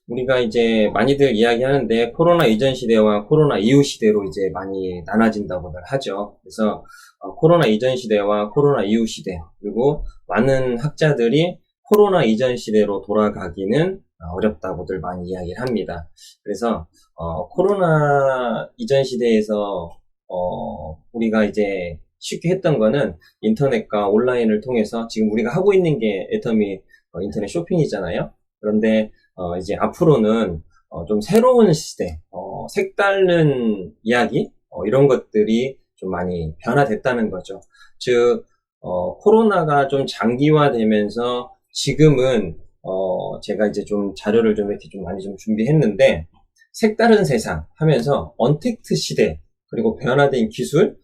우리가 이제 많이들 이야기하는데 코로나 이전 시대와 코로나 이후 시대로 이제 많이 나눠진다고들 하죠. 그래서 코로나 이전 시대와 코로나 이후 시대, 그리고 많은 학자들이 코로나 이전 시대로 돌아가기는 어렵다고들 많이 이야기를 합니다. 그래서 코로나 이전 시대에서 우리가 이제 쉽게 했던 거는 인터넷과 온라인을 통해서 지금 우리가 하고 있는 게 애터미 인터넷 쇼핑이잖아요. 그런데 이제 앞으로는 좀 새로운 시대, 색다른 이야기, 이런 것들이 좀 많이 변화됐다는 거죠. 즉, 코로나가 좀 장기화되면서 지금은 제가 이제 좀 자료를 좀 이렇게 좀 많이 좀 준비했는데, 색다른 세상 하면서 언택트 시대, 그리고 변화된 기술,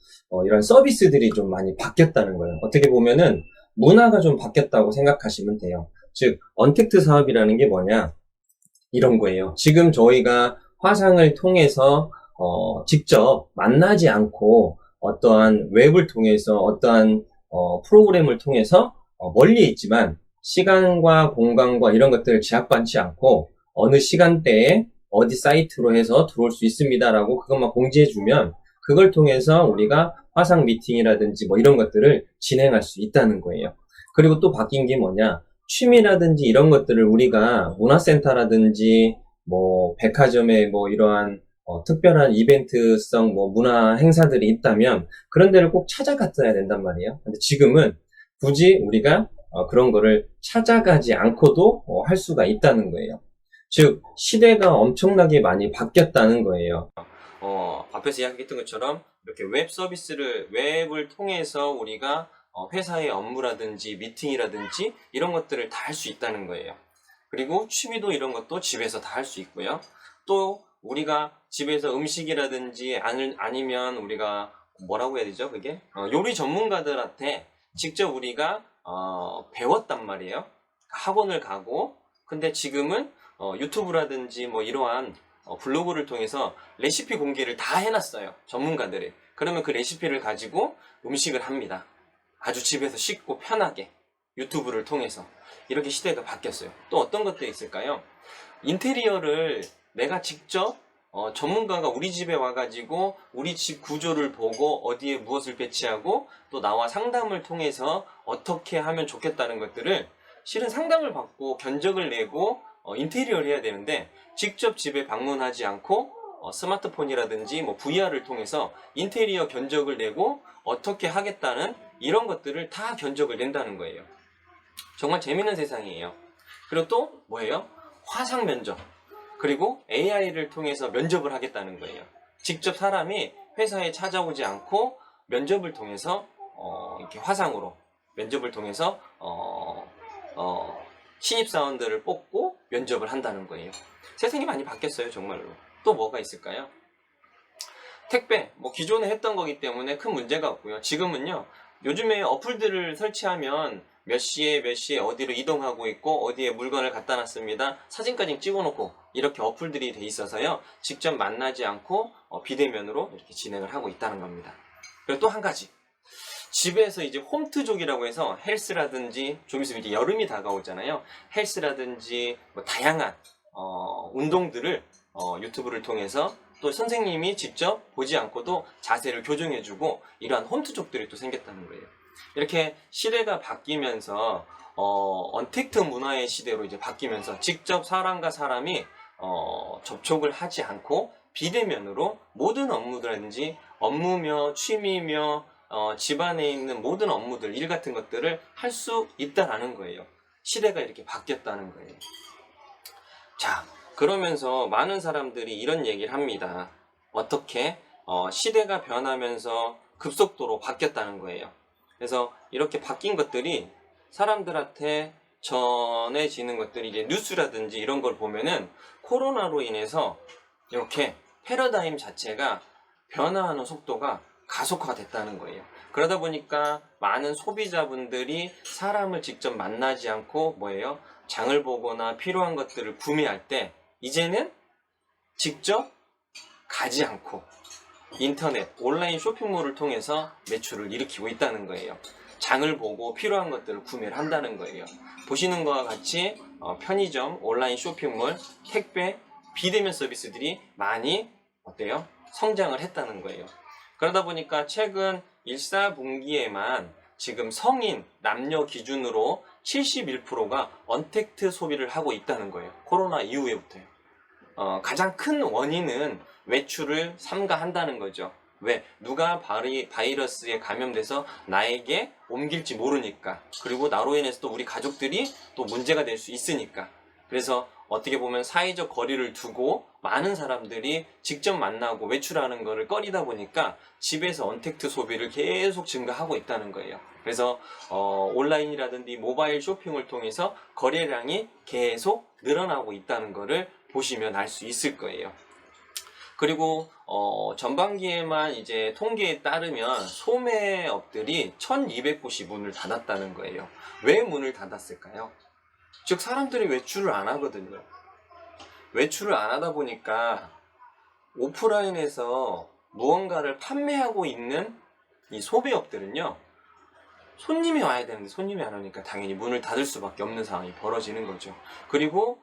이런 서비스들이 좀 많이 바뀌었다는 거예요. 어떻게 보면은 문화가 좀 바뀌었다고 생각하시면 돼요. 즉, 언택트 사업이라는 게 뭐냐? 이런 거예요. 지금 저희가 화상을 통해서 직접 만나지 않고 어떠한 웹을 통해서 어떠한 프로그램을 통해서 멀리 있지만 시간과 공간과 이런 것들을 제약받지 않고 어느 시간대에 어디 사이트로 해서 들어올 수 있습니다라고 그것만 공지해주면 그걸 통해서 우리가 화상 미팅이라든지 뭐 이런 것들을 진행할 수 있다는 거예요. 그리고 또 바뀐 게 뭐냐? 취미라든지 이런 것들을 우리가 문화센터라든지 뭐 백화점에 뭐 이러한 특별한 이벤트성 뭐 문화 행사들이 있다면 그런 데를 꼭 찾아갔어야 된단 말이에요. 근데 지금은 굳이 우리가 그런 거를 찾아가지 않고도 할 수가 있다는 거예요. 즉 시대가 엄청나게 많이 바뀌었다는 거예요. 앞에서 이야기했던 것처럼 이렇게 웹을 통해서 우리가 회사의 업무라든지 미팅이라든지 이런 것들을 다 할 수 있다는 거예요. 그리고 취미도 이런 것도 집에서 다 할 수 있고요. 또 우리가 집에서 음식이라든지 아니면 우리가 뭐라고 해야 되죠? 그게 요리 전문가들한테 직접 우리가 배웠단 말이에요. 학원을 가고. 근데 지금은 유튜브라든지 뭐 이러한 블로그를 통해서 레시피 공개를 다 해놨어요. 전문가들이. 그러면 그 레시피를 가지고 음식을 합니다. 아주 집에서 쉽고 편하게 유튜브를 통해서. 이렇게 시대가 바뀌었어요. 또 어떤 것들이 있을까요? 인테리어를 내가 직접 전문가가 우리 집에 와가지고 우리 집 구조를 보고 어디에 무엇을 배치하고 또 나와 상담을 통해서 어떻게 하면 좋겠다는 것들을 실은 상담을 받고 견적을 내고 인테리어를 해야 되는데 직접 집에 방문하지 않고 스마트폰이라든지 뭐 VR을 통해서 인테리어 견적을 내고 어떻게 하겠다는 이런 것들을 다 견적을 낸다는 거예요. 정말 재밌는 세상이에요. 그리고 또 뭐예요? 화상 면접. 그리고 AI를 통해서 면접을 하겠다는 거예요. 직접 사람이 회사에 찾아오지 않고 면접을 통해서 이렇게 화상으로 면접을 통해서 신입사원들을 뽑고 면접을 한다는 거예요. 세상이 많이 바뀌었어요, 정말로. 또 뭐가 있을까요? 택배, 뭐 기존에 했던 거기 때문에 큰 문제가 없고요. 지금은요, 요즘에 어플들을 설치하면 몇 시에 어디로 이동하고 있고 어디에 물건을 갖다 놨습니다. 사진까지 찍어놓고 이렇게 어플들이 돼 있어서요. 직접 만나지 않고 비대면으로 이렇게 진행을 하고 있다는 겁니다. 그리고 또 한 가지. 집에서 이제 홈트족이라고 해서 헬스라든지 좀 있으면 이제 여름이 다가오잖아요. 헬스라든지 뭐 다양한 운동들을 유튜브를 통해서 또 선생님이 직접 보지 않고도 자세를 교정해주고 이러한 홈트족들이 또 생겼다는 거예요. 이렇게 시대가 바뀌면서 언택트 문화의 시대로 이제 바뀌면서 직접 사람과 사람이 접촉을 하지 않고 비대면으로 모든 업무라든지 업무며 취미며 집안에 있는 모든 업무들, 일 같은 것들을 할 수 있다라는 거예요. 시대가 이렇게 바뀌었다는 거예요. 자, 그러면서 많은 사람들이 이런 얘기를 합니다. 어떻게 시대가 변하면서 급속도로 바뀌었다는 거예요. 그래서 이렇게 바뀐 것들이 사람들한테 전해지는 것들이 이제 뉴스라든지 이런 걸 보면은 코로나로 인해서 이렇게 패러다임 자체가 변화하는 속도가 가속화됐다는 거예요. 그러다 보니까 많은 소비자분들이 사람을 직접 만나지 않고 뭐예요? 장을 보거나 필요한 것들을 구매할 때 이제는 직접 가지 않고 인터넷, 온라인 쇼핑몰을 통해서 매출을 일으키고 있다는 거예요. 장을 보고 필요한 것들을 구매를 한다는 거예요. 보시는 것과 같이 편의점, 온라인 쇼핑몰, 택배, 비대면 서비스들이 많이 어때요? 성장을 했다는 거예요. 그러다 보니까 최근 1, 4분기에만 지금 성인, 남녀 기준으로 71%가 언택트 소비를 하고 있다는 거예요. 코로나 이후에부터요. 가장 큰 원인은 외출을 삼가한다는 거죠. 왜? 누가 바이러스에 감염돼서 나에게 옮길지 모르니까. 그리고 나로 인해서 또 우리 가족들이 또 문제가 될 수 있으니까. 그래서 어떻게 보면 사회적 거리를 두고 많은 사람들이 직접 만나고 외출하는 거를 꺼리다 보니까 집에서 언택트 소비를 계속 증가하고 있다는 거예요. 그래서 온라인이라든지 모바일 쇼핑을 통해서 거래량이 계속 늘어나고 있다는 거를 보시면 알 수 있을 거예요. 그리고 전반기에만 이제 통계에 따르면 소매업들이 1200곳이 문을 닫았다는 거예요. 왜 문을 닫았을까요? 즉 사람들이 외출을 안 하거든요. 외출을 안 하다 보니까 오프라인에서 무언가를 판매하고 있는 이 소매업들은요, 손님이 와야 되는데 손님이 안 오니까 당연히 문을 닫을 수밖에 없는 상황이 벌어지는 거죠. 그리고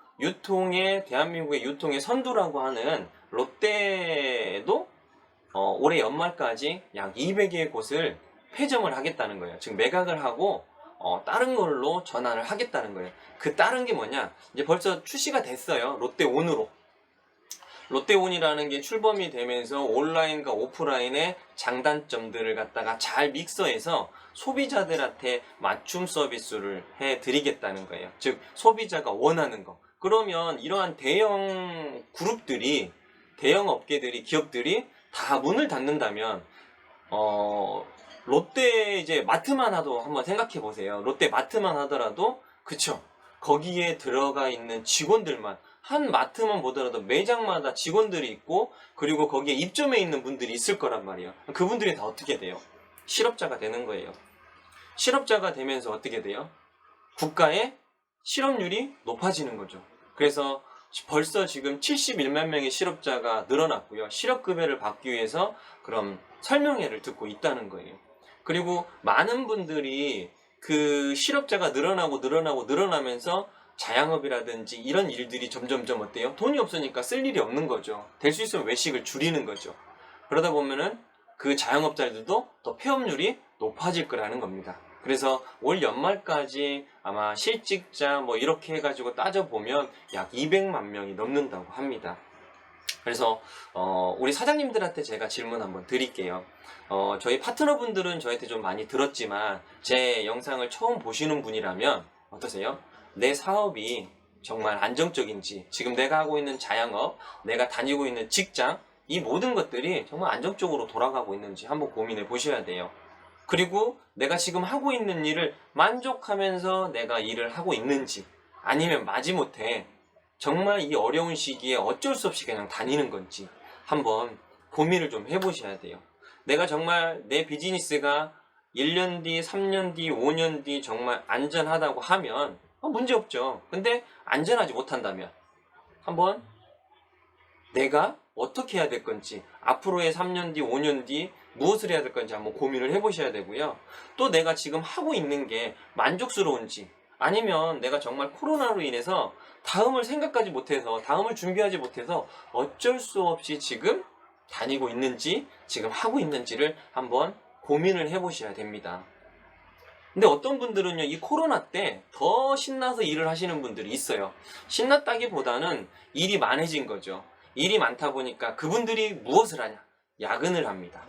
대한민국의 유통의 선두라고 하는 롯데도 올해 연말까지 약 200여 곳을 폐점을 하겠다는 거예요. 즉 매각을 하고 다른 걸로 전환을 하겠다는 거예요. 그 다른 게 뭐냐? 이제 벌써 출시가 됐어요. 롯데온으로. 롯데온이라는 게 출범이 되면서 온라인과 오프라인의 장단점들을 갖다가 잘 믹서해서 소비자들한테 맞춤 서비스를 해드리겠다는 거예요. 즉 소비자가 원하는 거. 그러면 이러한 대형 그룹들이, 대형 업계들이, 기업들이 다 문을 닫는다면 롯데 이제 마트만 하도 한번 생각해 보세요. 롯데 마트만 하더라도 그쵸? 거기에 들어가 있는 직원들만, 한 마트만 보더라도 매장마다 직원들이 있고, 그리고 거기에 입점해 있는 분들이 있을 거란 말이에요. 그분들이 다 어떻게 돼요? 실업자가 되는 거예요. 실업자가 되면서 어떻게 돼요? 국가의 실업률이 높아지는 거죠. 그래서 벌써 지금 71만 명의 실업자가 늘어났고요. 실업급여를 받기 위해서 그럼 설명회를 듣고 있다는 거예요. 그리고 많은 분들이 그 실업자가 늘어나면서 자영업이라든지 이런 일들이 점점점 어때요? 돈이 없으니까 쓸 일이 없는 거죠. 될 수 있으면 외식을 줄이는 거죠. 그러다 보면은 그 자영업자들도 또 폐업률이 높아질 거라는 겁니다. 그래서 올 연말까지 아마 실직자 뭐 이렇게 해가지고 따져보면 약 200만 명이 넘는다고 합니다. 그래서 우리 사장님들한테 제가 질문 한번 드릴게요. 저희 파트너분들은 저한테 좀 많이 들었지만 제 영상을 처음 보시는 분이라면 어떠세요? 내 사업이 정말 안정적인지, 지금 내가 하고 있는 자영업, 내가 다니고 있는 직장, 이 모든 것들이 정말 안정적으로 돌아가고 있는지 한번 고민해 보셔야 돼요. 그리고 내가 지금 하고 있는 일을 만족하면서 내가 일을 하고 있는지, 아니면 마지못해 정말 이 어려운 시기에 어쩔 수 없이 그냥 다니는 건지 한번 고민을 좀 해보셔야 돼요. 내가 정말 내 비즈니스가 1년 뒤, 3년 뒤, 5년 뒤 정말 안전하다고 하면 문제 없죠. 근데 안전하지 못한다면 한번 내가 어떻게 해야 될 건지, 앞으로의 3년 뒤, 5년 뒤 무엇을 해야 될 건지 한번 고민을 해보셔야 되고요. 또 내가 지금 하고 있는 게 만족스러운지, 아니면 내가 정말 코로나로 인해서 다음을 생각하지 못해서, 다음을 준비하지 못해서 어쩔 수 없이 지금 다니고 있는지, 지금 하고 있는지를 한번 고민을 해보셔야 됩니다. 근데 어떤 분들은요, 이 코로나 때 더 신나서 일을 하시는 분들이 있어요. 신났다기보다는 일이 많아진 거죠. 일이 많다 보니까 그분들이 무엇을 하냐? 야근을 합니다.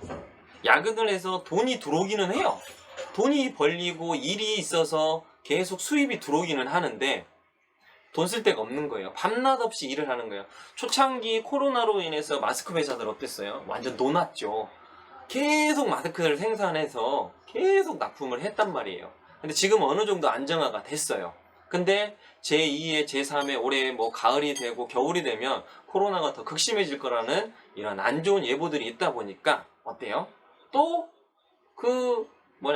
야근을 해서 돈이 들어오기는 해요. 돈이 벌리고 일이 있어서 계속 수입이 들어오기는 하는데 돈 쓸 데가 없는 거예요. 밤낮 없이 일을 하는 거예요. 초창기 코로나로 인해서 마스크 회사들 어땠어요? 완전 놀았죠. 계속 마스크를 생산해서 계속 납품을 했단 말이에요. 근데 지금 어느 정도 안정화가 됐어요. 근데 제2의 제3의 올해 뭐 가을이 되고 겨울이 되면 코로나가 더 극심해질 거라는 이런 안 좋은 예보들이 있다 보니까 어때요? 또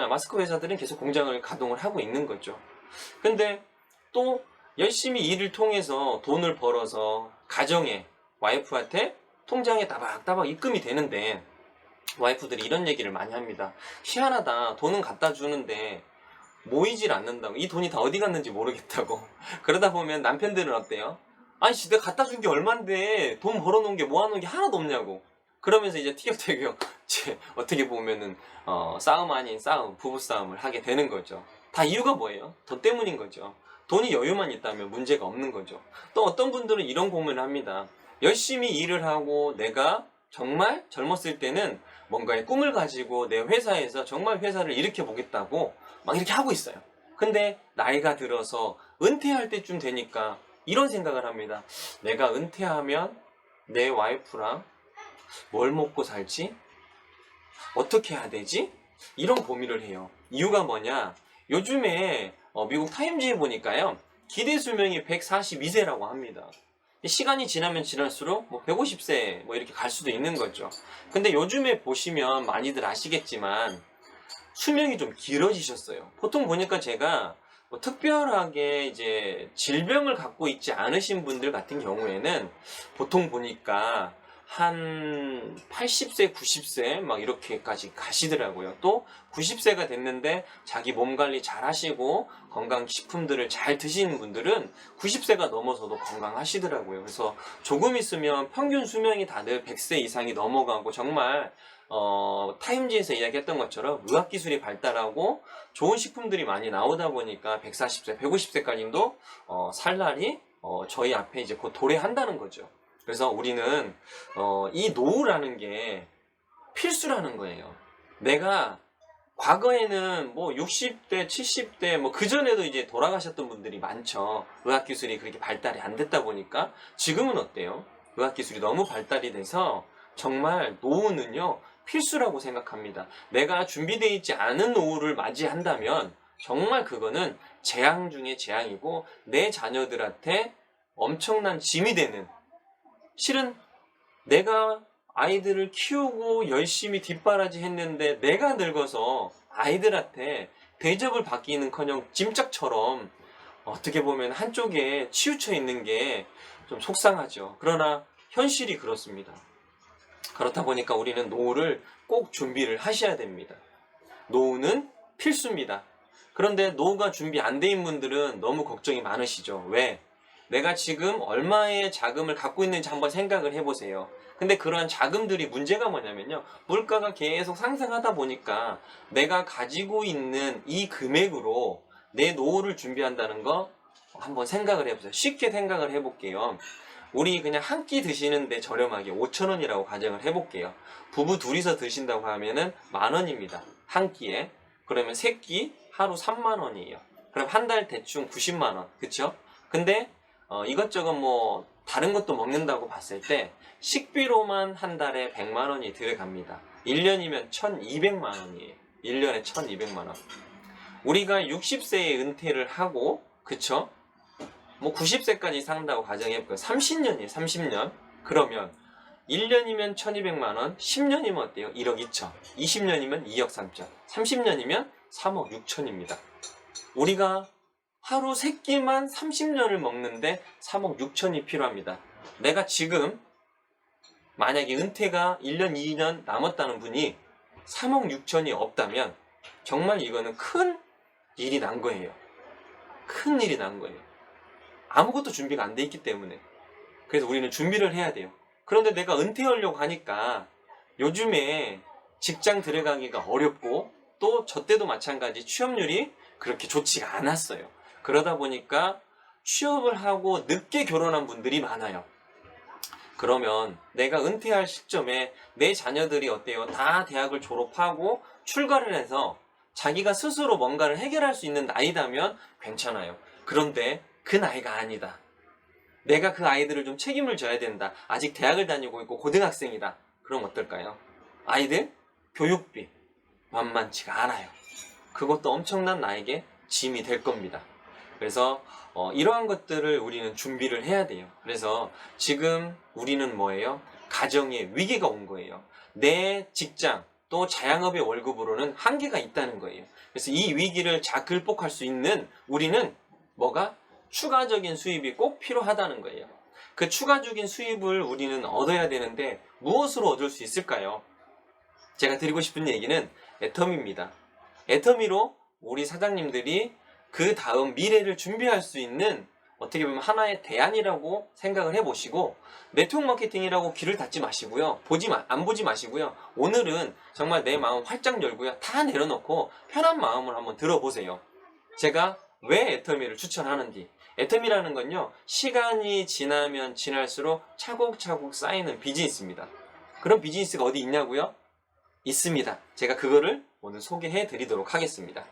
마스크 회사들은 계속 공장을 가동을 하고 있는 거죠. 근데 또 열심히 일을 통해서 돈을 벌어서 가정에, 와이프한테 통장에 따박따박 입금이 되는데, 와이프들이 이런 얘기를 많이 합니다. 희한하다. 돈은 갖다 주는데 모이질 않는다고. 이 돈이 다 어디 갔는지 모르겠다고. 그러다 보면 남편들은 어때요? 아니, 내가 갖다 준 게 얼만데 돈 벌어놓은 게 모아놓은 게 하나도 없냐고. 그러면서 이제 티격태격 어떻게 보면은 싸움 아닌 싸움, 부부싸움을 하게 되는 거죠. 다 이유가 뭐예요? 돈 때문인 거죠. 돈이 여유만 있다면 문제가 없는 거죠. 또 어떤 분들은 이런 고민을 합니다. 열심히 일을 하고 내가 정말 젊었을 때는 뭔가의 꿈을 가지고 내 회사에서 정말 회사를 일으켜 보겠다고 막 이렇게 하고 있어요. 근데 나이가 들어서 은퇴할 때쯤 되니까 이런 생각을 합니다. 내가 은퇴하면 내 와이프랑 뭘 먹고 살지? 어떻게 해야 되지? 이런 고민을 해요. 이유가 뭐냐? 요즘에 미국 타임즈에 보니까요, 기대 수명이 142세라고 합니다. 시간이 지나면 지날수록 150세 이렇게 갈 수도 있는 거죠. 근데 요즘에 보시면 많이들 아시겠지만 수명이 좀 길어지셨어요. 보통 보니까 제가 특별하게 이제 질병을 갖고 있지 않으신 분들 같은 경우에는 보통 보니까 한 80세, 90세 막 이렇게까지 가시더라고요. 또 90세가 됐는데 자기 몸 관리 잘 하시고 건강식품들을 잘 드시는 분들은 90세가 넘어서도 건강하시더라고요. 그래서 조금 있으면 평균 수명이 다들 100세 이상이 넘어가고 정말 타임지에서 이야기했던 것처럼 의학기술이 발달하고 좋은 식품들이 많이 나오다 보니까 140세, 150세까지도 살 날이 저희 앞에 이제 곧 도래한다는 거죠. 그래서 우리는 이 노후라는 게 필수라는 거예요. 내가 과거에는 60대, 70대 그전에도 이제 돌아가셨던 분들이 많죠. 의학기술이 그렇게 발달이 안 됐다 보니까. 지금은 어때요? 의학기술이 너무 발달이 돼서 정말 노후는요 필수라고 생각합니다. 내가 준비되어 있지 않은 노후를 맞이한다면 정말 그거는 재앙 중에 재앙이고 내 자녀들한테 엄청난 짐이 되는, 실은 내가 아이들을 키우고 열심히 뒷바라지 했는데 내가 늙어서 아이들한테 대접을 받기는커녕 짐짝처럼 어떻게 보면 한쪽에 치우쳐 있는 게 좀 속상하죠. 그러나 현실이 그렇습니다. 그렇다 보니까 우리는 노후를 꼭 준비를 하셔야 됩니다. 노후는 필수입니다. 그런데 노후가 준비 안 된 분들은 너무 걱정이 많으시죠. 왜? 내가 지금 얼마의 자금을 갖고 있는지 한번 생각을 해보세요. 근데 그러한 자금들이 문제가 뭐냐면요, 물가가 계속 상승하다 보니까 내가 가지고 있는 이 금액으로 내 노후를 준비한다는 거 한번 생각을 해보세요. 쉽게 생각을 해볼게요. 우리 그냥 한 끼 드시는데 저렴하게 5,000원이라고 가정을 해볼게요. 부부 둘이서 드신다고 하면은 10,000원입니다. 한 끼에. 그러면 세 끼 하루 30,000원이에요. 그럼 한 달 대충 900,000원. 그쵸? 근데 이것저것 다른 것도 먹는다고 봤을 때 식비로만 한 달에 100,000원이 들어갑니다. 1년이면 1,200,000원이에요. 1년에 1,200,000원. 우리가 60세에 은퇴를 하고, 그쵸? 90세까지 산다고 가정해볼까요? 30년이에요, 30년. 그러면 1년이면 1,200,000원, 10년이면 어때요? 1억 2천. 20년이면 2억 3천. 30년이면 3억 6천입니다. 우리가 하루 3끼만 30년을 먹는데 3억 6천이 필요합니다. 내가 지금 만약에 은퇴가 1년, 2년 남았다는 분이 3억 6천이 없다면 정말 이거는 큰 일이 난 거예요. 큰 일이 난 거예요. 아무것도 준비가 안 돼 있기 때문에. 그래서 우리는 준비를 해야 돼요. 그런데 내가 은퇴하려고 하니까 요즘에 직장 들어가기가 어렵고 또 저 때도 마찬가지 취업률이 그렇게 좋지가 않았어요. 그러다 보니까 취업을 하고 늦게 결혼한 분들이 많아요. 그러면 내가 은퇴할 시점에 내 자녀들이 어때요? 다 대학을 졸업하고 출가를 해서 자기가 스스로 뭔가를 해결할 수 있는 나이다면 괜찮아요. 그런데 그 나이가 아니다. 내가 그 아이들을 좀 책임을 져야 된다. 아직 대학을 다니고 있고 고등학생이다. 그럼 어떨까요? 아이들 교육비 만만치가 않아요. 그것도 엄청난 나에게 짐이 될 겁니다. 그래서 이러한 것들을 우리는 준비를 해야 돼요. 그래서 지금 우리는 뭐예요? 가정에 위기가 온 거예요. 내 직장 또 자영업의 월급으로는 한계가 있다는 거예요. 그래서 이 위기를 잘 극복할 수 있는 우리는 뭐가? 추가적인 수입이 꼭 필요하다는 거예요. 그 추가적인 수입을 우리는 얻어야 되는데 무엇으로 얻을 수 있을까요? 제가 드리고 싶은 얘기는 애터미입니다. 애터미로 우리 사장님들이 그 다음 미래를 준비할 수 있는 어떻게 보면 하나의 대안이라고 생각을 해보시고, 네트워크 마케팅이라고 귀를 닫지 마시고요. 안 보지 마시고요. 오늘은 정말 내 마음 활짝 열고요. 다 내려놓고 편한 마음을 한번 들어보세요. 제가 왜 애터미를 추천하는지. 애터미라는 건요, 시간이 지나면 지날수록 차곡차곡 쌓이는 비즈니스입니다. 그런 비즈니스가 어디 있냐고요? 있습니다. 제가 그거를 오늘 소개해 드리도록 하겠습니다.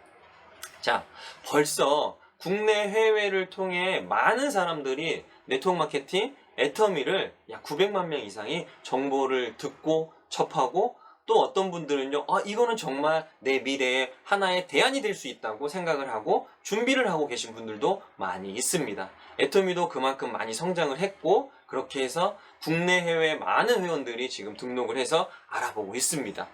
자, 벌써 국내 해외를 통해 많은 사람들이 네트워크 마케팅, 애터미를 약 900만 명 이상이 정보를 듣고 접하고, 또 어떤 분들은요, 이거는 정말 내 미래에 하나의 대안이 될 수 있다고 생각을 하고 준비를 하고 계신 분들도 많이 있습니다. 애터미도 그만큼 많이 성장을 했고, 그렇게 해서 국내 해외 많은 회원들이 지금 등록을 해서 알아보고 있습니다.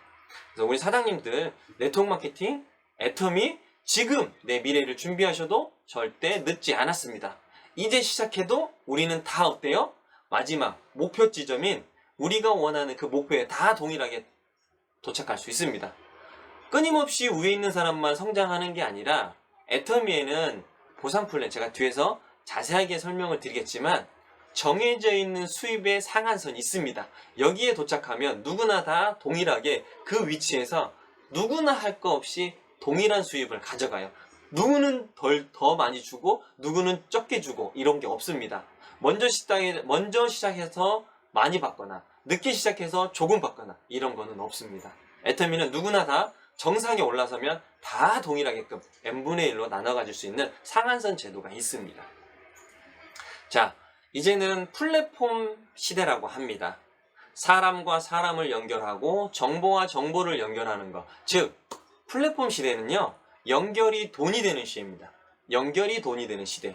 그래서 우리 사장님들 네트워크 마케팅, 애터미 지금 내 미래를 준비하셔도 절대 늦지 않았습니다. 이제 시작해도 우리는 다 어때요? 마지막 목표 지점인 우리가 원하는 그 목표에 다 동일하게 도착할 수 있습니다. 끊임없이 위에 있는 사람만 성장하는 게 아니라 애터미에는 보상 플랜, 제가 뒤에서 자세하게 설명을 드리겠지만 정해져 있는 수입의 상한선이 있습니다. 여기에 도착하면 누구나 다 동일하게 그 위치에서 누구나 할 거 없이 동일한 수입을 가져가요. 누구는 더 많이 주고 누구는 적게 주고 이런 게 없습니다. 먼저 시작해서 많이 받거나 늦게 시작해서 조금 받거나 이런 거는 없습니다. 애터미는 누구나 다 정상에 올라서면 다 동일하게끔 n분의 1로 나눠 가질 수 있는 상한선 제도가 있습니다. 자, 이제는 플랫폼 시대라고 합니다. 사람과 사람을 연결하고 정보와 정보를 연결하는 것, 즉 플랫폼 시대는요, 연결이 돈이 되는 시대입니다. 연결이 돈이 되는 시대.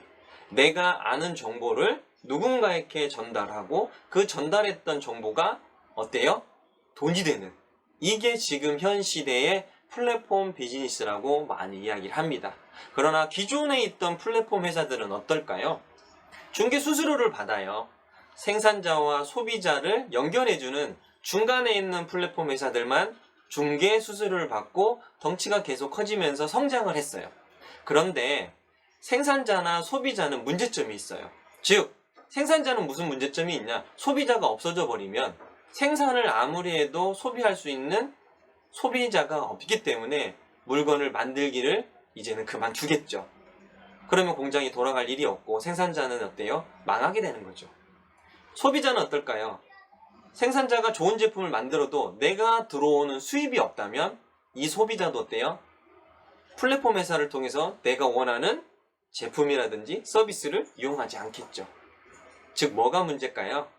내가 아는 정보를 누군가에게 전달하고 그 전달했던 정보가 어때요? 돈이 되는. 이게 지금 현 시대의 플랫폼 비즈니스라고 많이 이야기를 합니다. 그러나 기존에 있던 플랫폼 회사들은 어떨까요? 중개 수수료를 받아요. 생산자와 소비자를 연결해주는 중간에 있는 플랫폼 회사들만 중개 수수료를 받고 덩치가 계속 커지면서 성장을 했어요. 그런데 생산자나 소비자는 문제점이 있어요. 즉, 생산자는 무슨 문제점이 있냐? 소비자가 없어져 버리면 생산을 아무리 해도 소비할 수 있는 소비자가 없기 때문에 물건을 만들기를 이제는 그만두겠죠. 그러면 공장이 돌아갈 일이 없고 생산자는 어때요? 망하게 되는 거죠. 소비자는 어떨까요? 생산자가 좋은 제품을 만들어도 내가 들어오는 수입이 없다면 이 소비자도 어때요? 플랫폼 회사를 통해서 내가 원하는 제품이라든지 서비스를 이용하지 않겠죠. 즉 뭐가 문제일까요?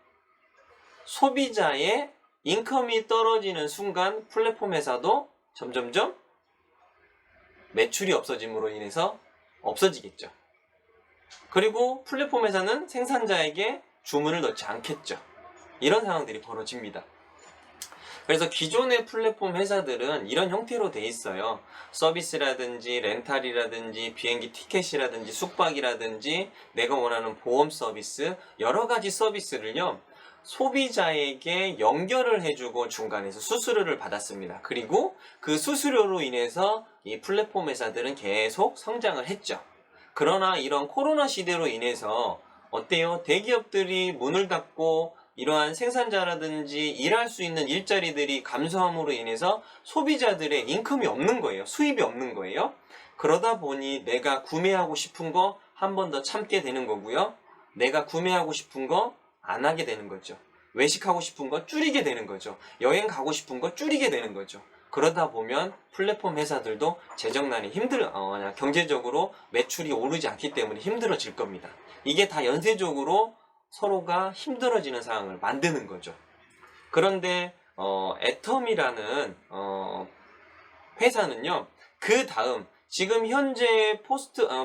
소비자의 인컴이 떨어지는 순간 플랫폼 회사도 점점점 매출이 없어짐으로 인해서 없어지겠죠. 그리고 플랫폼 회사는 생산자에게 주문을 넣지 않겠죠. 이런 상황들이 벌어집니다. 그래서 기존의 플랫폼 회사들은 이런 형태로 돼 있어요. 서비스라든지 렌탈이라든지 비행기 티켓이라든지 숙박이라든지 내가 원하는 보험 서비스, 여러 가지 서비스를요, 소비자에게 연결을 해주고 중간에서 수수료를 받았습니다. 그리고 그 수수료로 인해서 이 플랫폼 회사들은 계속 성장을 했죠. 그러나 이런 코로나 시대로 인해서 어때요? 대기업들이 문을 닫고 이러한 생산자라든지 일할 수 있는 일자리들이 감소함으로 인해서 소비자들의 인컴이 없는 거예요. 수입이 없는 거예요. 그러다 보니 내가 구매하고 싶은 거 한 번 더 참게 되는 거고요. 내가 구매하고 싶은 거 안 하게 되는 거죠. 외식하고 싶은 거 줄이게 되는 거죠. 여행 가고 싶은 거 줄이게 되는 거죠. 그러다 보면 플랫폼 회사들도 재정난이 경제적으로 매출이 오르지 않기 때문에 힘들어질 겁니다. 이게 다 연쇄적으로 서로가 힘들어지는 상황을 만드는 거죠. 그런데 애텀이라는 회사는요, 그 다음 지금 현재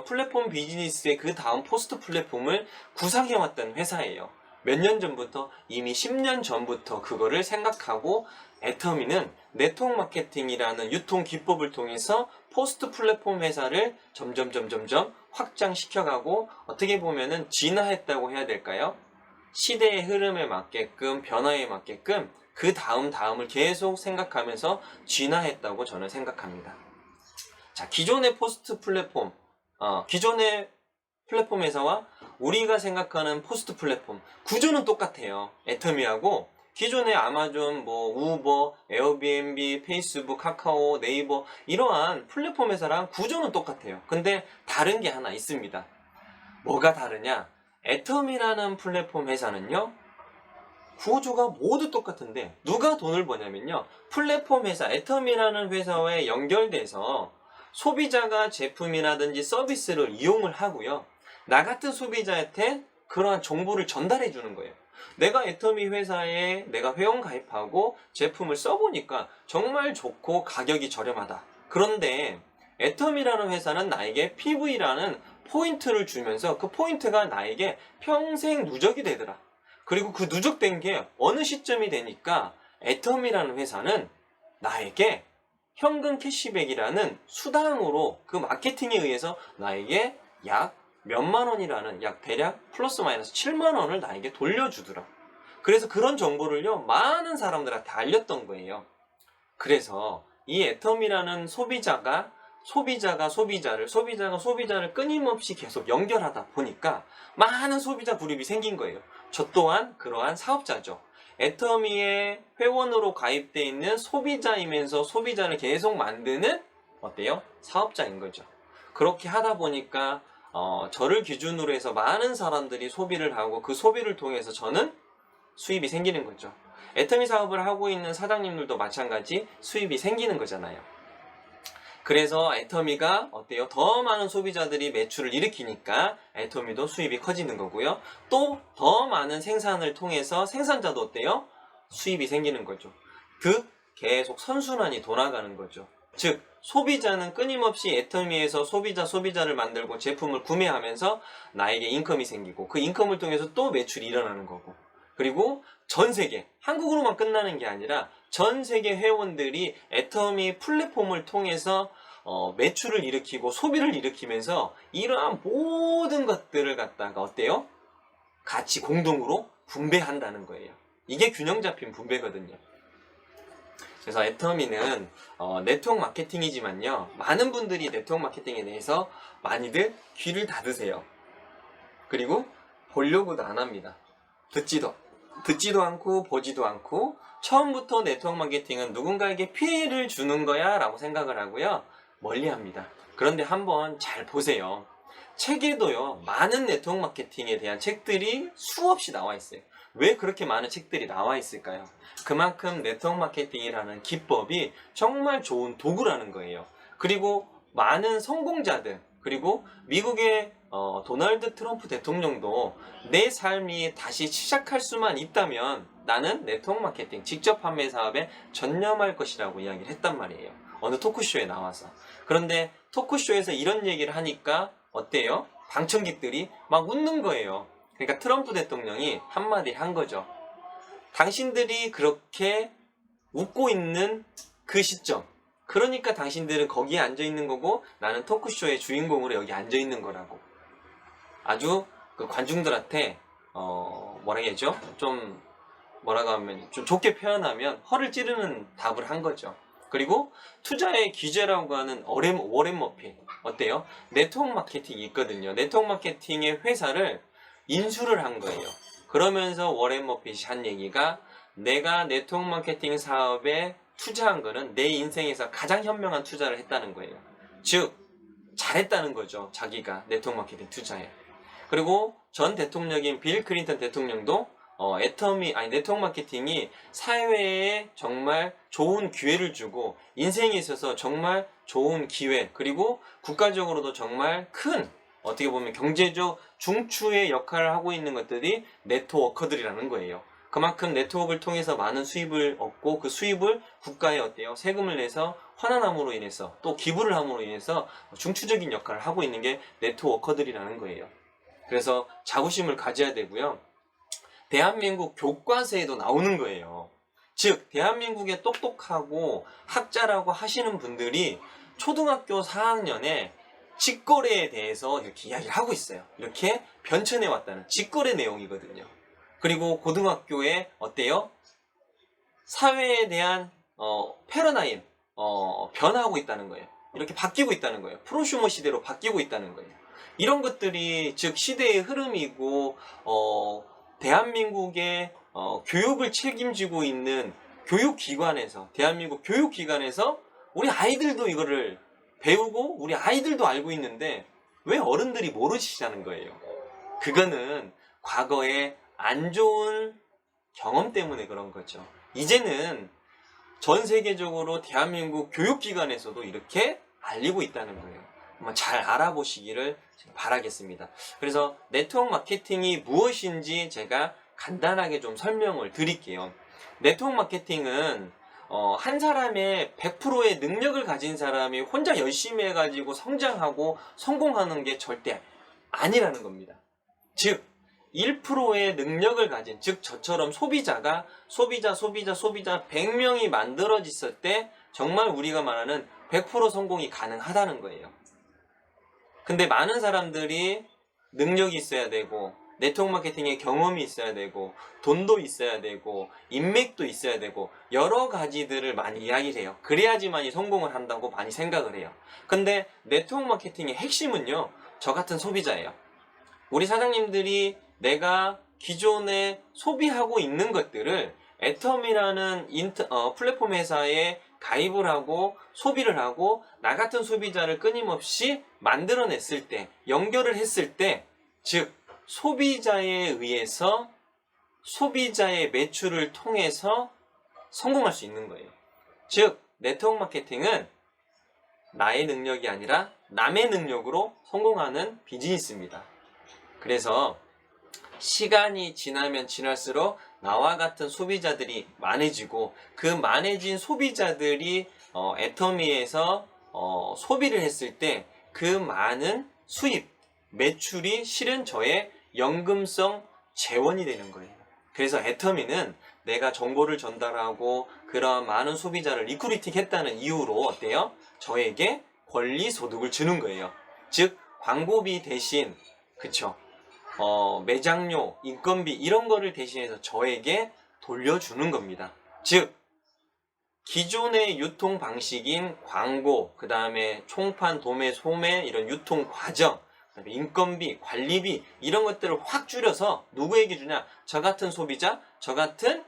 플랫폼 비즈니스의 그 다음 포스트 플랫폼을 구상해왔던 회사예요. 몇 년 전부터, 이미 10년 전부터 그거를 생각하고 애터미는 네트워크 마케팅이라는 유통 기법을 통해서 포스트 플랫폼 회사를 점점 확장시켜가고, 어떻게 보면은 진화했다고 해야 될까요? 시대의 흐름에 맞게끔, 변화에 맞게끔 그 다음을 계속 생각하면서 진화했다고 저는 생각합니다. 자, 기존의 포스트 플랫폼, 기존의 플랫폼 회사와 우리가 생각하는 포스트 플랫폼 구조는 똑같아요. 애터미하고 기존의 아마존, 뭐 우버, 에어비앤비, 페이스북, 카카오, 네이버 이러한 플랫폼 회사랑 구조는 똑같아요. 근데 다른 게 하나 있습니다. 뭐가 다르냐? 애터미라는 플랫폼 회사는요, 구조가 모두 똑같은데 누가 돈을 버냐면요, 플랫폼 회사 애터미라는 회사와 연결돼서 소비자가 제품이라든지 서비스를 이용을 하고요, 나 같은 소비자한테 그러한 정보를 전달해 주는 거예요. 내가 애터미 회사에 내가 회원 가입하고 제품을 써보니까 정말 좋고 가격이 저렴하다. 그런데 애터미라는 회사는 나에게 PV라는 포인트를 주면서 그 포인트가 나에게 평생 누적이 되더라. 그리고 그 누적된 게 어느 시점이 되니까 애터미라는 회사는 나에게 현금 캐시백이라는 수당으로 그 마케팅에 의해서 나에게 약 몇만 원이라는, 약 대략 플러스 마이너스 7만 원을 나에게 돌려주더라. 그래서 그런 정보를요, 많은 사람들한테 알렸던 거예요. 그래서 이 애텀이라는 소비자가 소비자를 끊임없이 계속 연결하다 보니까 많은 소비자 그룹이 생긴 거예요. 저 또한 그러한 사업자죠. 애터미의 회원으로 가입되어 있는 소비자이면서 소비자를 계속 만드는, 어때요? 사업자인 거죠. 그렇게 하다 보니까 저를 기준으로 해서 많은 사람들이 소비를 하고 그 소비를 통해서 저는 수입이 생기는 거죠. 애터미 사업을 하고 있는 사장님들도 마찬가지 수입이 생기는 거잖아요. 그래서 애터미가 어때요? 더 많은 소비자들이 매출을 일으키니까 애터미도 수입이 커지는 거고요. 또 더 많은 생산을 통해서 생산자도 어때요? 수입이 생기는 거죠. 즉 계속 선순환이 돌아가는 거죠. 즉 소비자는 끊임없이 애터미에서 소비자를 만들고 제품을 구매하면서 나에게 인컴이 생기고 그 인컴을 통해서 또 매출이 일어나는 거고, 그리고 전 세계, 한국으로만 끝나는 게 아니라 전 세계 회원들이 애터미 플랫폼을 통해서 매출을 일으키고 소비를 일으키면서 이러한 모든 것들을 갖다가 어때요? 같이 공동으로 분배한다는 거예요. 이게 균형 잡힌 분배거든요. 그래서 애터미는 네트워크 마케팅이지만요, 많은 분들이 네트워크 마케팅에 대해서 많이들 귀를 닫으세요. 그리고 보려고도 안 합니다. 듣지도 않고 보지도 않고 처음부터 네트워크 마케팅은 누군가에게 피해를 주는 거야 라고 생각을 하고요, 멀리 합니다. 그런데 한번 잘 보세요. 책에도요, 많은 네트워크 마케팅에 대한 책들이 수없이 나와 있어요. 왜 그렇게 많은 책들이 나와 있을까요? 그만큼 네트워크 마케팅이라는 기법이 정말 좋은 도구라는 거예요. 그리고 많은 성공자들, 그리고 미국의 도널드 트럼프 대통령도 내 삶이 다시 시작할 수만 있다면 나는 네트워크 마케팅, 직접 판매 사업에 전념할 것이라고 이야기를 했단 말이에요. 어느 토크쇼에 나와서. 그런데 토크쇼에서 이런 얘기를 하니까 어때요? 방청객들이 막 웃는 거예요. 그러니까 트럼프 대통령이 한마디 한 거죠. 당신들이 그렇게 웃고 있는 그 시점, 그러니까 당신들은 거기에 앉아 있는 거고 나는 토크쇼의 주인공으로 여기 앉아 있는 거라고. 아주 그 관중들한테 뭐라 해야죠? 좀 뭐라고 하면, 좀 좋게 표현하면 허를 찌르는 답을 한 거죠. 그리고 투자의 귀재라고 하는 워렌 머핏, 어때요? 네트워크 마케팅이 있거든요. 네트워크 마케팅의 회사를 인수를 한 거예요. 그러면서 워렌 머핏이 한 얘기가, 내가 네트워크 마케팅 사업에 투자한 거는 내 인생에서 가장 현명한 투자를 했다는 거예요. 즉 잘했다는 거죠. 자기가 네트워크 마케팅 투자에. 그리고 전 대통령인 빌 클린턴 대통령도 네트워크 마케팅이 사회에 정말 좋은 기회를 주고 인생에 있어서 정말 좋은 기회, 그리고 국가적으로도 정말 큰, 어떻게 보면 경제적 중추의 역할을 하고 있는 것들이 네트워커들이라는 거예요. 그만큼 네트워크를 통해서 많은 수입을 얻고 그 수입을 국가에 어때요? 세금을 내서 환원함으로 인해서 또 기부를 함으로 인해서 중추적인 역할을 하고 있는 게 네트워커들이라는 거예요. 그래서 자부심을 가져야 되고요. 대한민국 교과서에도 나오는 거예요. 즉 대한민국의 똑똑하고 학자라고 하시는 분들이 초등학교 4학년에 직거래에 대해서 이렇게 이야기를 하고 있어요. 이렇게 변천해 왔다는 직거래 내용이거든요. 그리고 고등학교에 어때요? 사회에 대한 패러다임 변화하고 있다는 거예요. 이렇게 바뀌고 있다는 거예요. 프로슈머 시대로 바뀌고 있다는 거예요. 이런 것들이 즉 시대의 흐름이고 대한민국의 교육을 책임지고 있는 교육기관에서 대한민국 교육기관에서 우리 아이들도 이거를 배우고 우리 아이들도 알고 있는데 왜 어른들이 모르시자는 거예요. 그거는 과거에 안 좋은 경험 때문에 그런 거죠. 이제는 전 세계적으로 대한민국 교육기관에서도 이렇게 알리고 있다는 거예요. 한번 잘 알아보시기를 바라겠습니다. 그래서 네트워크 마케팅이 무엇인지 제가 간단하게 좀 설명을 드릴게요. 네트워크 마케팅은 한 사람의 100%의 능력을 가진 사람이 혼자 열심히 해가지고 성장하고 성공하는 게 절대 아니라는 겁니다. 즉 1%의 능력을 가진, 즉 저처럼 소비자 100명이 만들어졌을 때 정말 우리가 말하는 100% 성공이 가능하다는 거예요. 근데 많은 사람들이 능력이 있어야 되고 네트워크 마케팅의 경험이 있어야 되고 돈도 있어야 되고 인맥도 있어야 되고 여러 가지들을 많이 이야기를 해요. 그래야지만이 성공을 한다고 많이 생각을 해요. 근데 네트워크 마케팅의 핵심은요, 저 같은 소비자예요. 우리 사장님들이 내가 기존에 소비하고 있는 것들을 애텀이라는 플랫폼 회사에 가입을 하고 소비를 하고 나 같은 소비자를 끊임없이 만들어냈을 때, 연결을 했을 때, 즉 소비자에 의해서 소비자의 매출을 통해서 성공할 수 있는 거예요. 즉 네트워크 마케팅은 나의 능력이 아니라 남의 능력으로 성공하는 비즈니스입니다. 그래서 시간이 지나면 지날수록 나와 같은 소비자들이 많아지고 그 많아진 소비자들이 애터미에서 소비를 했을 때 그 많은 수입, 매출이 실은 저의 연금성 재원이 되는 거예요. 그래서 애터미는 내가 정보를 전달하고 그런 많은 소비자를 리크루팅 했다는 이유로 어때요? 저에게 권리 소득을 주는 거예요. 즉 광고비 대신, 그쵸, 매장료, 인건비 이런 거를 대신해서 저에게 돌려주는 겁니다. 즉 기존의 유통 방식인 광고, 그 다음에 총판, 도매, 소매 이런 유통 과정, 그다음에 인건비, 관리비 이런 것들을 확 줄여서 누구에게 주냐? 저 같은 소비자, 저 같은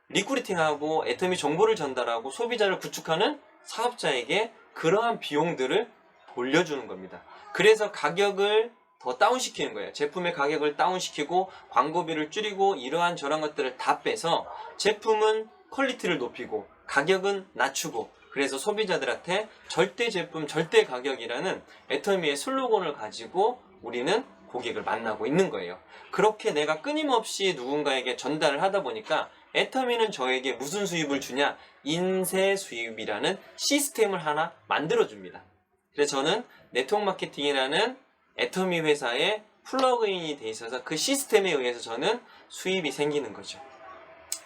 리크루팅하고 애터미 정보를 전달하고 소비자를 구축하는 사업자에게 그러한 비용들을 돌려주는 겁니다. 그래서 가격을 더 다운시키는 거예요. 제품의 가격을 다운시키고 광고비를 줄이고 이러한 저런 것들을 다 빼서 제품은 퀄리티를 높이고 가격은 낮추고, 그래서 소비자들한테 절대 제품 절대 가격이라는 애터미의 슬로건을 가지고 우리는 고객을 만나고 있는 거예요. 그렇게 내가 끊임없이 누군가에게 전달을 하다 보니까 애터미는 저에게 무슨 수입을 주냐? 인쇄 수입이라는 시스템을 하나 만들어줍니다. 그래서 저는 네트워크 마케팅이라는 애터미 회사에 플러그인이 돼 있어서 그 시스템에 의해서 저는 수입이 생기는 거죠.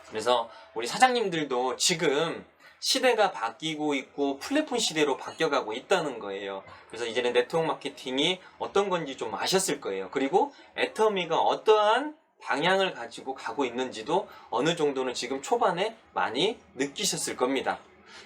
그래서 우리 사장님들도 지금 시대가 바뀌고 있고 플랫폼 시대로 바뀌어가고 있다는 거예요. 그래서 이제는 네트워크 마케팅이 어떤 건지 좀 아셨을 거예요. 그리고 애터미가 어떠한 방향을 가지고 가고 있는지도 어느 정도는 지금 초반에 많이 느끼셨을 겁니다.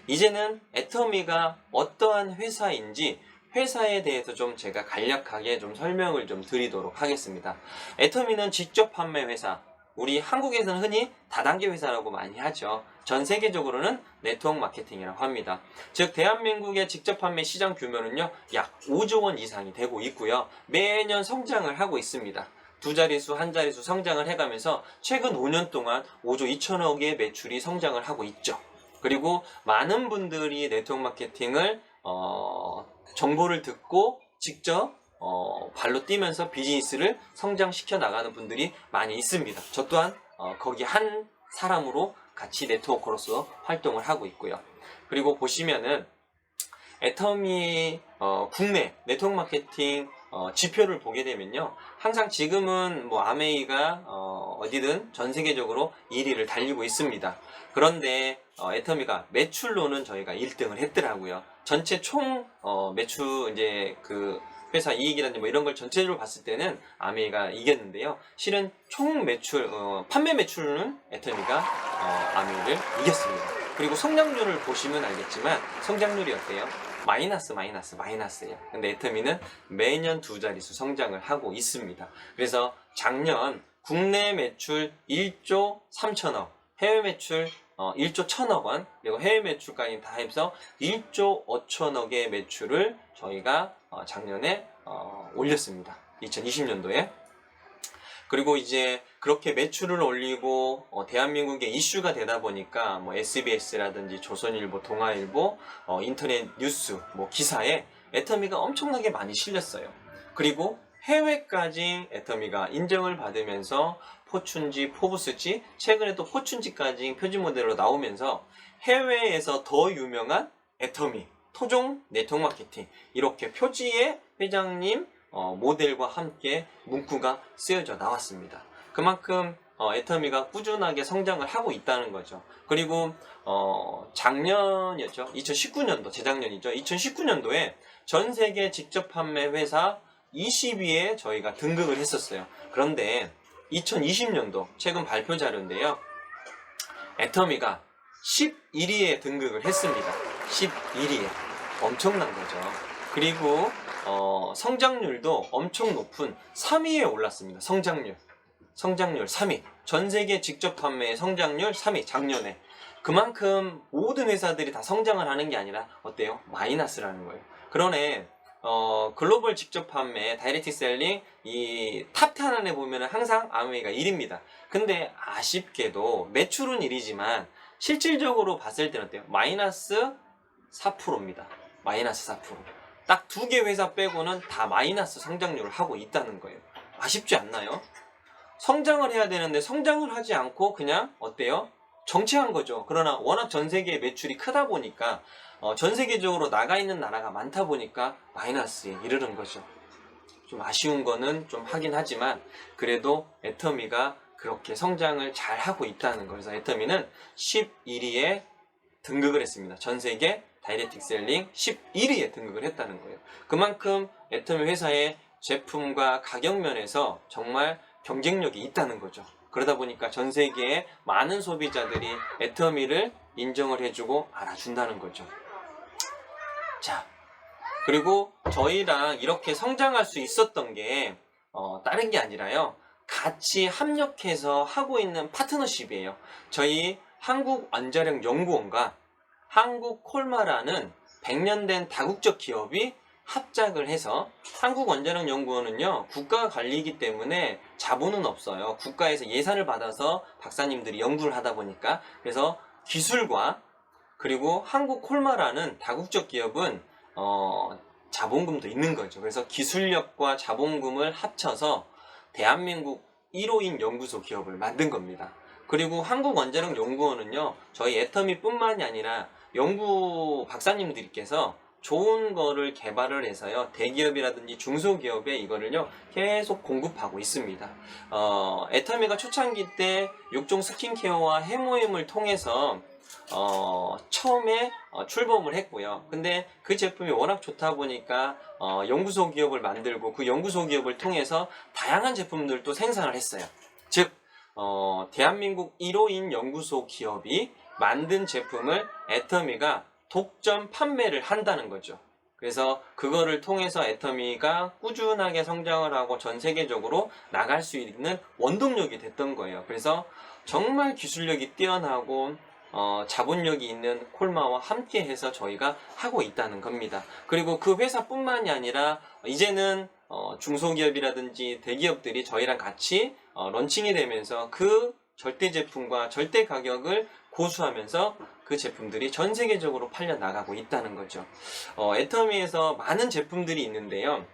이제는 애터미가 어떠한 회사인지 회사에 대해서 좀 제가 간략하게 좀 설명을 좀 드리도록 하겠습니다. 애터미는 직접 판매 회사, 우리 한국에서는 흔히 다단계 회사라고 많이 하죠. 전 세계적으로는 네트워크 마케팅이라고 합니다. 즉 대한민국의 직접 판매 시장 규모는요 약 5조 원 이상이 되고 있고요. 매년 성장을 하고 있습니다. 두 자릿수, 한 자릿수 성장을 해가면서 최근 5년 동안 5조 2천억의 매출이 성장을 하고 있죠. 그리고 많은 분들이 네트워크 마케팅을 정보를 듣고 직접 발로 뛰면서 비즈니스를 성장시켜 나가는 분들이 많이 있습니다. 저 또한 거기 한 사람으로 같이 네트워커로서 활동을 하고 있고요. 그리고 보시면은 애터미 국내 네트워크 마케팅 지표를 보게 되면요, 항상 지금은 뭐 아메이가 어디든 전 세계적으로 1위를 달리고 있습니다. 그런데 애터미가 매출로는 저희가 1등을 했더라고요. 전체 총 매출, 이제 그 회사 이익이라든지 뭐 이런 걸 전체적으로 봤을 때는 아메이가 이겼는데요. 실은 총 매출, 판매 매출은 애터미가 아메이를 이겼습니다. 그리고 성장률을 보시면 알겠지만 성장률이 어때요? 마이너스예요. 근데 애터미는 매년 두 자릿수 성장을 하고 있습니다. 그래서 작년 국내 매출 1조 3천억, 해외 매출 1조 1천억 원, 그리고 해외 매출까지 다 해서 1조 5천억의 매출을 저희가 작년에 올렸습니다. 2020년도에. 그리고 이제 그렇게 매출을 올리고 대한민국의 이슈가 되다 보니까 뭐 SBS라든지 조선일보, 동아일보, 인터넷 뉴스, 뭐 기사에 애터미가 엄청나게 많이 실렸어요. 그리고 해외까지 애터미가 인정을 받으면서 포춘지, 포브스지, 최근에 또 포춘지까지 표지 모델로 나오면서 해외에서 더 유명한 애터미, 토종 네트워크 마케팅, 이렇게 표지에 회장님 모델과 함께 문구가 쓰여져 나왔습니다. 그만큼 애터미가 꾸준하게 성장을 하고 있다는 거죠. 그리고 작년이었죠. 2019년도, 재작년이죠. 2019년도에 전 세계 직접 판매 회사 20위에 저희가 등극을 했었어요. 그런데 2020년도 최근 발표 자료인데요. 애터미가 11위에 등극을 했습니다. 11위에. 엄청난 거죠. 그리고 성장률도 엄청 높은 3위에 올랐습니다. 성장률 3위. 전 세계 직접 판매의 성장률 3위, 작년에. 그만큼 모든 회사들이 다 성장을 하는 게 아니라 어때요? 마이너스라는 거예요. 그러네. 글로벌 직접 판매, 다이렉트 셀링, 이 탑10 안에 보면 항상 아메이가 1위입니다. 근데 아쉽게도 매출은 1위지만 실질적으로 봤을 때는 어때요? 마이너스 4%입니다. 마이너스 4%. 딱 2개 회사 빼고는 다 마이너스 성장률을 하고 있다는 거예요. 아쉽지 않나요? 성장을 해야 되는데 성장을 하지 않고 그냥 어때요? 정체한 거죠. 그러나 워낙 전 세계의 매출이 크다 보니까 전 세계적으로 나가 있는 나라가 많다 보니까 마이너스에 이르는 거죠. 좀 아쉬운 거는 좀 하긴 하지만 그래도 애터미가 그렇게 성장을 잘 하고 있다는 거예요. 그래서 애터미는 11위에 등극을 했습니다. 전 세계 다이렉트 셀링 11위에 등극을 했다는 거예요. 그만큼 애터미 회사의 제품과 가격 면에서 정말 경쟁력이 있다는 거죠. 그러다 보니까 전 세계의 많은 소비자들이 애터미를 인정을 해주고 알아준다는 거죠. 자, 그리고 저희랑 이렇게 성장할 수 있었던 게 다른 게 아니라요. 같이 합력해서 하고 있는 파트너십이에요. 저희 한국원자력연구원과 한국콜마라는 100년 된 다국적 기업이 합작을 해서, 한국원자력연구원은요 국가 관리이기 때문에 자본은 없어요. 국가에서 예산을 받아서 박사님들이 연구를 하다 보니까. 그래서 기술과, 그리고 한국콜마라는 다국적 기업은 자본금도 있는 거죠. 그래서 기술력과 자본금을 합쳐서 대한민국 1호인 연구소 기업을 만든 겁니다. 그리고 한국원자력연구원은요 저희 애터미 뿐만이 아니라 연구 박사님들께서 좋은 거를 개발을 해서요 대기업이라든지 중소기업에 이거를요 계속 공급하고 있습니다. 애터미가 초창기 때 6종 스킨케어와 해모임을 통해서 처음에 출범을 했고요. 근데 그 제품이 워낙 좋다 보니까 연구소 기업을 만들고 그 연구소 기업을 통해서 다양한 제품들도 생산을 했어요. 즉 대한민국 1호인 연구소 기업이 만든 제품을 애터미가 독점 판매를 한다는 거죠. 그래서 그거를 통해서 애터미가 꾸준하게 성장을 하고 전 세계적으로 나갈 수 있는 원동력이 됐던 거예요. 그래서 정말 기술력이 뛰어나고 자본력이 있는 콜마와 함께 해서 저희가 하고 있다는 겁니다. 그리고 그 회사뿐만이 아니라 이제는 중소기업이라든지 대기업들이 저희랑 같이 런칭이 되면서 그 절대 제품과 절대 가격을 고수하면서 그 제품들이 전 세계적으로 팔려 나가고 있다는 거죠. 애터미에서 많은 제품들이 있는데요.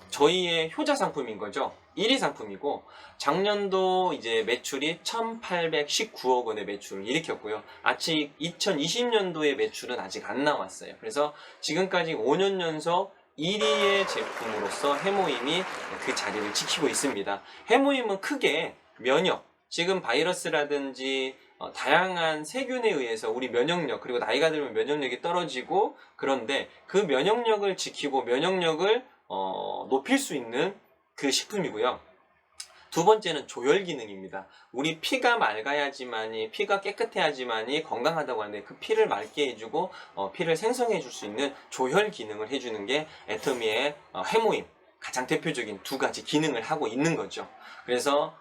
저희의 효자 상품인 거죠. 1위 상품이고, 작년도 이제 매출이 1,819억 원의 매출을 일으켰고요. 아직 2020년도의 매출은 아직 안 나왔어요. 그래서 지금까지 5년 연속 1위의 제품으로서 해모임이 그 자리를 지키고 있습니다. 해모임은 크게 면역, 지금 바이러스라든지 다양한 세균에 의해서 우리 면역력, 그리고 나이가 들면 면역력이 떨어지고, 그런데 그 면역력을 지키고 면역력을 높일 수 있는 그 식품이고요. 두 번째는 조혈 기능입니다. 우리 피가 맑아야지만이, 피가 깨끗해야지만이 건강하다고 하는데, 그 피를 맑게 해주고 피를 생성해 줄 수 있는 조혈 기능을 해주는 게 애터미의 해모임, 가장 대표적인 두 가지 기능을 하고 있는 거죠. 그래서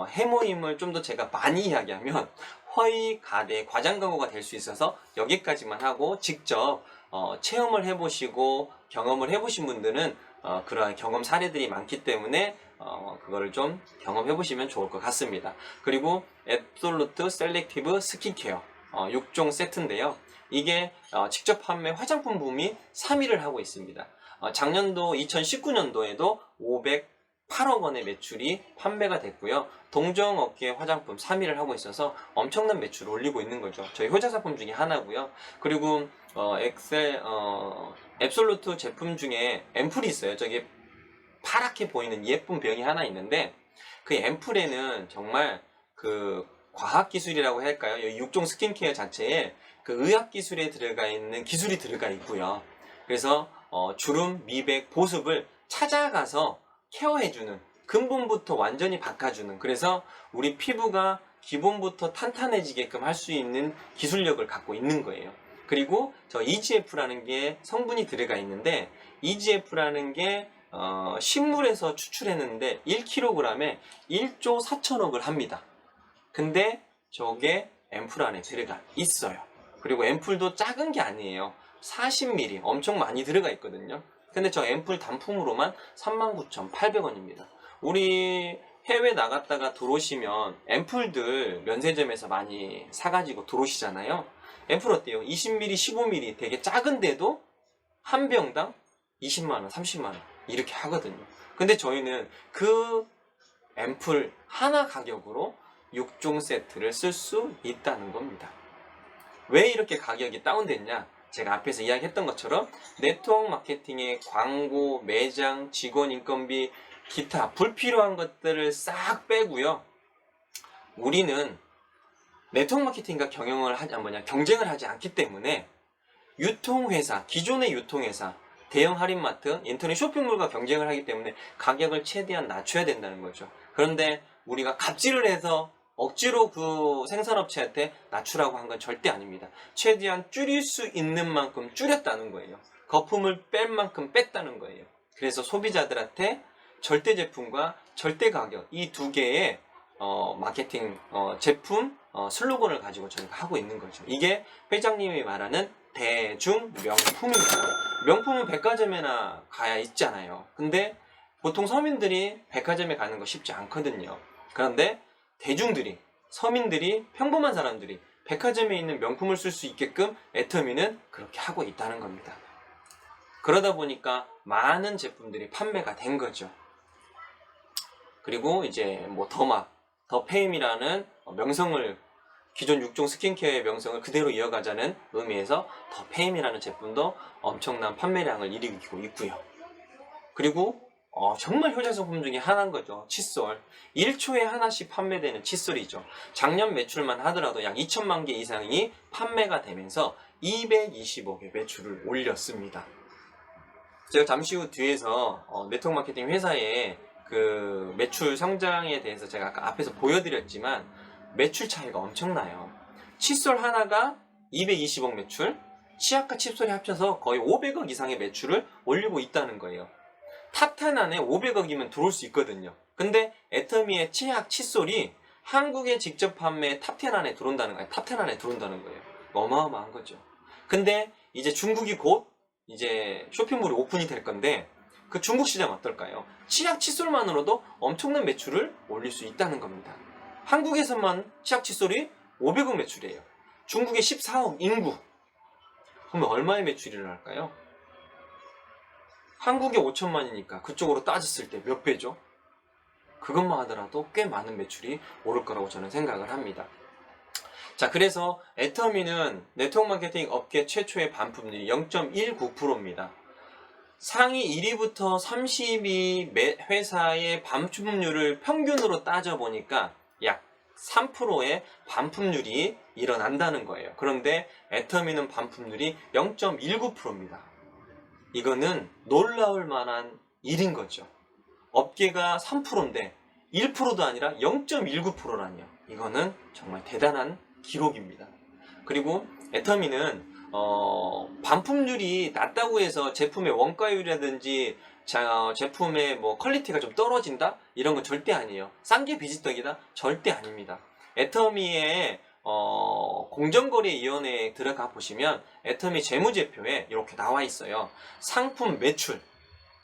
해모임을 좀 더 제가 많이 이야기하면 허위, 가대, 과장 광고가 될 수 있어서 여기까지만 하고, 직접 체험을 해보시고 경험을 해보신 분들은 그러한 경험 사례들이 많기 때문에 그거를 좀 경험해 보시면 좋을 것 같습니다. 그리고 앱솔루트 셀렉티브 스킨케어 6종 세트인데요. 이게 직접 판매 화장품 붐이 3위를 하고 있습니다. 작년도 2019년도에도 508억 원의 매출이 판매가 됐고요. 동종업계 화장품 3위를 하고 있어서 엄청난 매출을 올리고 있는 거죠. 저희 효자상품 중에 하나고요. 그리고 앱솔루트 제품 중에 앰플이 있어요. 저기 파랗게 보이는 예쁜 병이 하나 있는데, 그 앰플에는 정말 그 과학기술이라고 할까요? 이 6종 스킨케어 자체에 그 의학기술에 들어가 있는 기술이 들어가 있고요. 그래서 주름, 미백, 보습을 찾아가서 케어해주는, 근본부터 완전히 바꿔주는, 그래서 우리 피부가 기본부터 탄탄해지게끔 할 수 있는 기술력을 갖고 있는 거예요. 그리고 저 EGF라는 게 성분이 들어가 있는데, EGF라는 게 식물에서 추출했는데 1kg에 1조 4천억을 합니다. 근데 저게 앰플 안에 들어가 있어요. 그리고 앰플도 작은 게 아니에요. 40ml 엄청 많이 들어가 있거든요. 근데 저 앰플 단품으로만 39,800원입니다. 우리 해외 나갔다가 들어오시면 앰플들 면세점에서 많이 사가지고 들어오시잖아요. 앰플 어때요? 20ml, 15ml 되게 작은데도 한 병당 20만원, 30만원 이렇게 하거든요. 근데 저희는 그 앰플 하나 가격으로 6종 세트를 쓸 수 있다는 겁니다. 왜 이렇게 가격이 다운됐냐? 제가 앞에서 이야기했던 것처럼 네트워크 마케팅의 광고, 매장, 직원 인건비, 기타 불필요한 것들을 싹 빼고요. 우리는 네트워크 마케팅과 경쟁을 하지 않기 때문에 유통회사, 기존의 유통회사, 대형 할인마트, 인터넷 쇼핑몰과 경쟁을 하기 때문에 가격을 최대한 낮춰야 된다는 거죠. 그런데 우리가 갑질을 해서 억지로 그 생산업체한테 낮추라고 한 건 절대 아닙니다. 최대한 줄일 수 있는 만큼 줄였다는 거예요. 거품을 뺄 만큼 뺐다는 거예요. 그래서 소비자들한테 절대 제품과 절대 가격, 이 두 개의 마케팅 제품 슬로건을 가지고 저희가 하고 있는 거죠. 이게 회장님이 말하는 대중 명품입니다. 명품은 백화점에나 가야 있잖아요. 근데 보통 서민들이 백화점에 가는 거 쉽지 않거든요. 그런데 대중들이, 서민들이, 평범한 사람들이 백화점에 있는 명품을 쓸 수 있게끔 애터미는 그렇게 하고 있다는 겁니다. 그러다 보니까 많은 제품들이 판매가 된 거죠. 그리고 이제 뭐 더페임이라는 명성을, 기존 6종 스킨케어의 명성을 그대로 이어가자는 의미에서 더페임이라는 제품도 엄청난 판매량을 일으키고 있고요. 그리고 정말 효자상품 중에 하나인 거죠. 칫솔. 1초에 하나씩 판매되는 칫솔이죠. 작년 매출만 하더라도 약 2천만 개 이상이 판매가 되면서 220억의 매출을 올렸습니다. 제가 잠시 후 뒤에서 네트워크 마케팅 회사의 그 매출 성장에 대해서 제가 아까 앞에서 보여드렸지만 매출 차이가 엄청나요. 칫솔 하나가 220억 매출, 치약과 칫솔이 합쳐서 거의 500억 이상의 매출을 올리고 있다는 거예요. 탑10 안에 500억이면 들어올 수 있거든요. 근데 애터미의 치약, 칫솔이 한국에 직접 판매 탑10 안에 들어온다는 거예요. 탑10 안에 들어온다는 거예요. 어마어마한 거죠. 근데 이제 중국이 곧 이제 쇼핑몰이 오픈이 될 건데, 그 중국 시장 어떨까요? 치약, 칫솔만으로도 엄청난 매출을 올릴 수 있다는 겁니다. 한국에서만 치약, 칫솔이 500억 매출이에요. 중국의 14억 인구. 그러면 얼마의 매출이 일어날까요? 한국의 5천만이니까 그쪽으로 따졌을 때 몇 배죠? 그것만 하더라도 꽤 많은 매출이 오를 거라고 저는 생각을 합니다. 자, 그래서 애터미는 네트워크 마케팅 업계 최초의 반품률이 0.19%입니다. 상위 1위부터 30위 회사의 반품률을 평균으로 따져보니까 약 3%의 반품률이 일어난다는 거예요. 그런데 애터미는 반품률이 0.19%입니다. 이거는 놀라울 만한 일인 거죠. 업계가 3%인데 1%도 아니라 0.19%라니요. 이거는 정말 대단한 기록입니다. 그리고 애터미는 반품률이 낮다고 해서 제품의 원가율이라든지 제품의 뭐 퀄리티가 좀 떨어진다? 이런 건 절대 아니에요. 싼 게 비지떡이다? 절대 아닙니다. 애터미의 공정거래위원회에 들어가 보시면 애터미 재무제표에 이렇게 나와 있어요. 상품 매출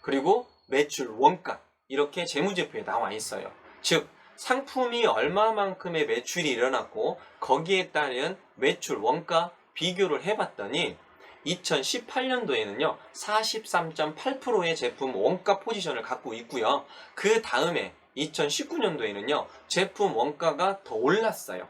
그리고 매출 원가 이렇게 재무제표에 나와 있어요. 즉 상품이 얼마만큼의 매출이 일어났고 거기에 따른 매출 원가 비교를 해봤더니 2018년도에는요 43.8%의 제품 원가 포지션을 갖고 있고요. 그 다음에 2019년도에는요 제품 원가가 더 올랐어요.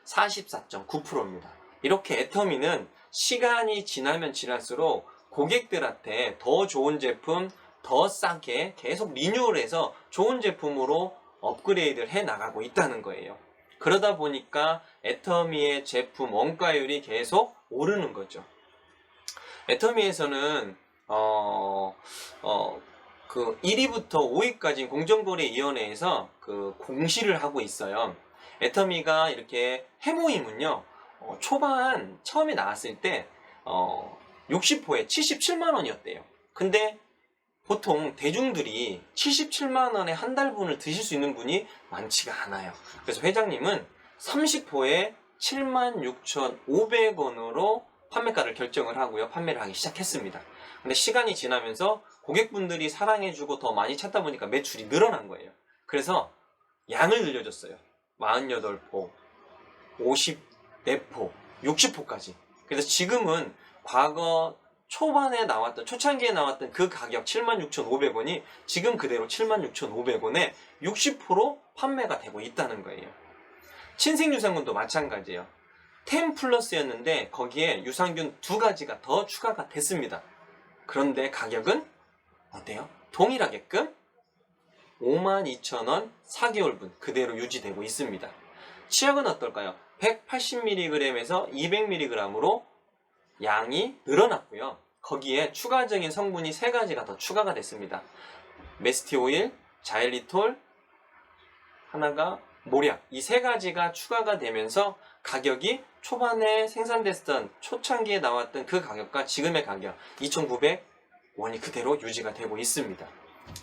44.9%입니다. 이렇게 애터미는 시간이 지나면 지날수록 고객들한테 더 좋은 제품, 더 싸게 계속 리뉴얼해서 좋은 제품으로 업그레이드를 해 나가고 있다는 거예요. 그러다 보니까 애터미의 제품 원가율이 계속 오르는 거죠. 애터미에서는 그 1위부터 5위까지 공정거래위원회에서 그 공시를 하고 있어요. 애터미가 이렇게 해모임은요 초반 처음에 나왔을 때 60호에 77만 원이었대요. 근데 보통 대중들이 77만 원에 한 달분을 드실 수 있는 분이 많지가 않아요. 그래서 회장님은 30호에 76,500원으로 판매가를 결정을 하고요. 판매를 하기 시작했습니다. 근데 시간이 지나면서 고객분들이 사랑해주고 더 많이 찾다 보니까 매출이 늘어난 거예요. 그래서 양을 늘려줬어요. 48포, 54포, 60포까지. 그래서 지금은 과거 초반에 나왔던, 초창기에 나왔던 그 가격 76,500원이 지금 그대로 76,500원에 60% 판매가 되고 있다는 거예요. 친생유산균도 마찬가지예요. 10 플러스였는데 거기에 유산균 2가지가 더 추가가 됐습니다. 그런데 가격은 어때요? 동일하게끔 52,000원 4개월분 그대로 유지되고 있습니다. 치약은 어떨까요? 180mg에서 200mg으로 양이 늘어났고요. 거기에 추가적인 성분이 3가지가 더 추가가 됐습니다. 메스티오일, 자일리톨, 하나가 모략. 이 3가지가 추가가 되면서 가격이 초반에 생산됐던 초창기에 나왔던 그 가격과 지금의 가격 2,900원이 그대로 유지가 되고 있습니다.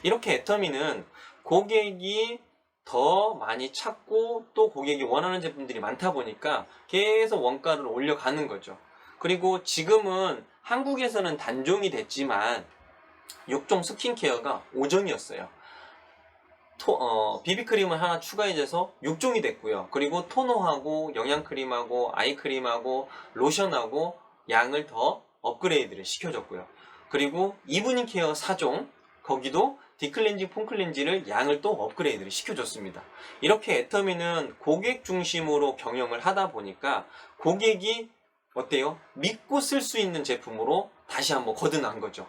이렇게 애터미는 고객이 더 많이 찾고 또 고객이 원하는 제품들이 많다 보니까 계속 원가를 올려가는 거죠. 그리고 지금은 한국에서는 단종이 됐지만 6종 스킨케어가 5종이었어요. 비비크림을 하나 추가해줘서 6종이 됐고요. 그리고 토너하고 영양크림하고 아이크림하고 로션하고 양을 더 업그레이드를 시켜줬고요. 그리고 이브닝 케어 4종, 거기도 디클렌징, 폼클렌징을 양을 또 업그레이드를 시켜줬습니다. 이렇게 애터미는 고객 중심으로 경영을 하다 보니까 고객이 어때요? 믿고 쓸 수 있는 제품으로 다시 한번 거듭난 거죠.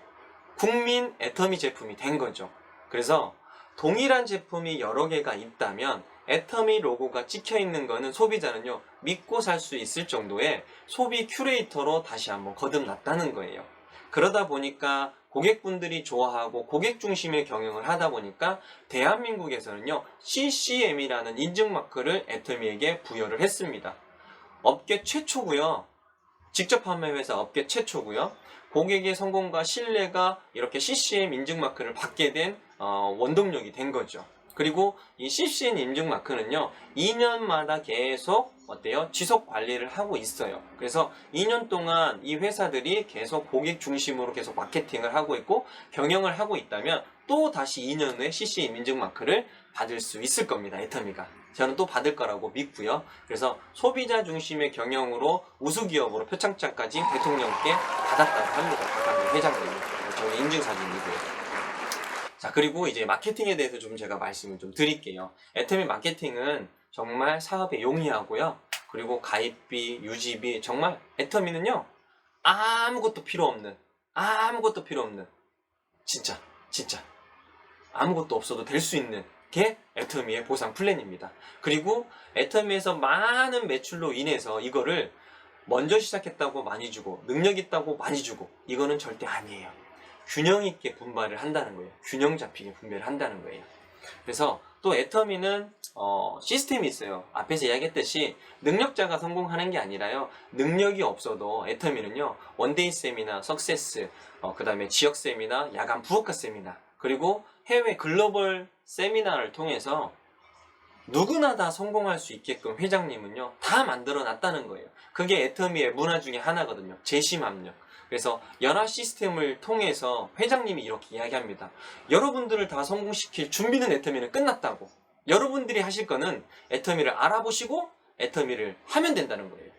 국민 애터미 제품이 된 거죠. 그래서 동일한 제품이 여러 개가 있다면 애터미 로고가 찍혀 있는 거는 소비자는요 믿고 살 수 있을 정도의 소비 큐레이터로 다시 한번 거듭났다는 거예요. 그러다 보니까 고객분들이 좋아하고 고객 중심의 경영을 하다 보니까 대한민국에서는요 CCM이라는 인증마크를 애터미에게 부여를 했습니다. 업계 최초고요. 직접 판매 회사 업계 최초고요. 고객의 성공과 신뢰가 이렇게 CCM 인증마크를 받게 된 원동력이 된 거죠. 그리고 이 CCM 인증마크는요 2년마다 계속 어때요? 지속 관리를 하고 있어요. 그래서 2년 동안 이 회사들이 계속 고객 중심으로 계속 마케팅을 하고 있고 경영을 하고 있다면 또 다시 2년 후에 CCM 인증마크를 받을 수 있을 겁니다. 애터미가. 저는 또 받을 거라고 믿고요. 그래서 소비자 중심의 경영으로 우수기업으로 표창장까지 대통령께 받았다고 합니다. 박한길 회장님이. 저희 인증사진이고요. 자, 그리고 이제 마케팅에 대해서 좀 제가 말씀을 좀 드릴게요. 애터미 마케팅은 정말 사업에 용이하고요. 그리고 가입비, 유지비, 정말 애터미는요 아무것도 필요 없는 진짜 아무것도 없어도 될 수 있는 게 애터미의 보상 플랜입니다. 그리고 애터미에서 많은 매출로 인해서 이거를 먼저 시작했다고 많이 주고 능력 있다고 많이 주고 이거는 절대 아니에요. 균형 있게 분발을 한다는 거예요. 균형 잡히게 분배를 한다는 거예요. 그래서 또 애터미는 시스템이 있어요. 앞에서 이야기했듯이 능력자가 성공하는 게 아니라요. 능력이 없어도 애터미는요. 원데이 세미나, 석세스, 그 다음에 지역 세미나, 야간 부업과 세미나, 그리고 해외 글로벌 세미나를 통해서 누구나 다 성공할 수 있게끔 회장님은요. 다 만들어 놨다는 거예요. 그게 애터미의 문화 중에 하나거든요. 재심합력. 그래서 연화 시스템을 통해서 회장님이 이렇게 이야기합니다. 여러분들을 다 성공시킬 준비는 애터미는 끝났다고. 여러분들이 하실 거는 애터미를 알아보시고 애터미를 하면 된다는 거예요.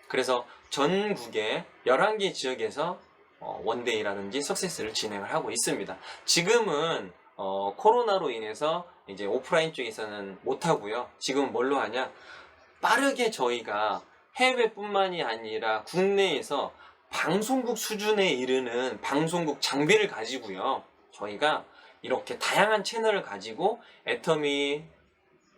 그래서 전국의 11개 지역에서 원데이라든지 석세스를 진행을 하고 있습니다. 지금은 코로나로 인해서 이제 오프라인 쪽에서는 못하고요. 지금 뭘로 하냐? 빠르게 저희가 해외뿐만이 아니라 국내에서 방송국 수준에 이르는 방송국 장비를 가지고요. 저희가 이렇게 다양한 채널을 가지고 애터미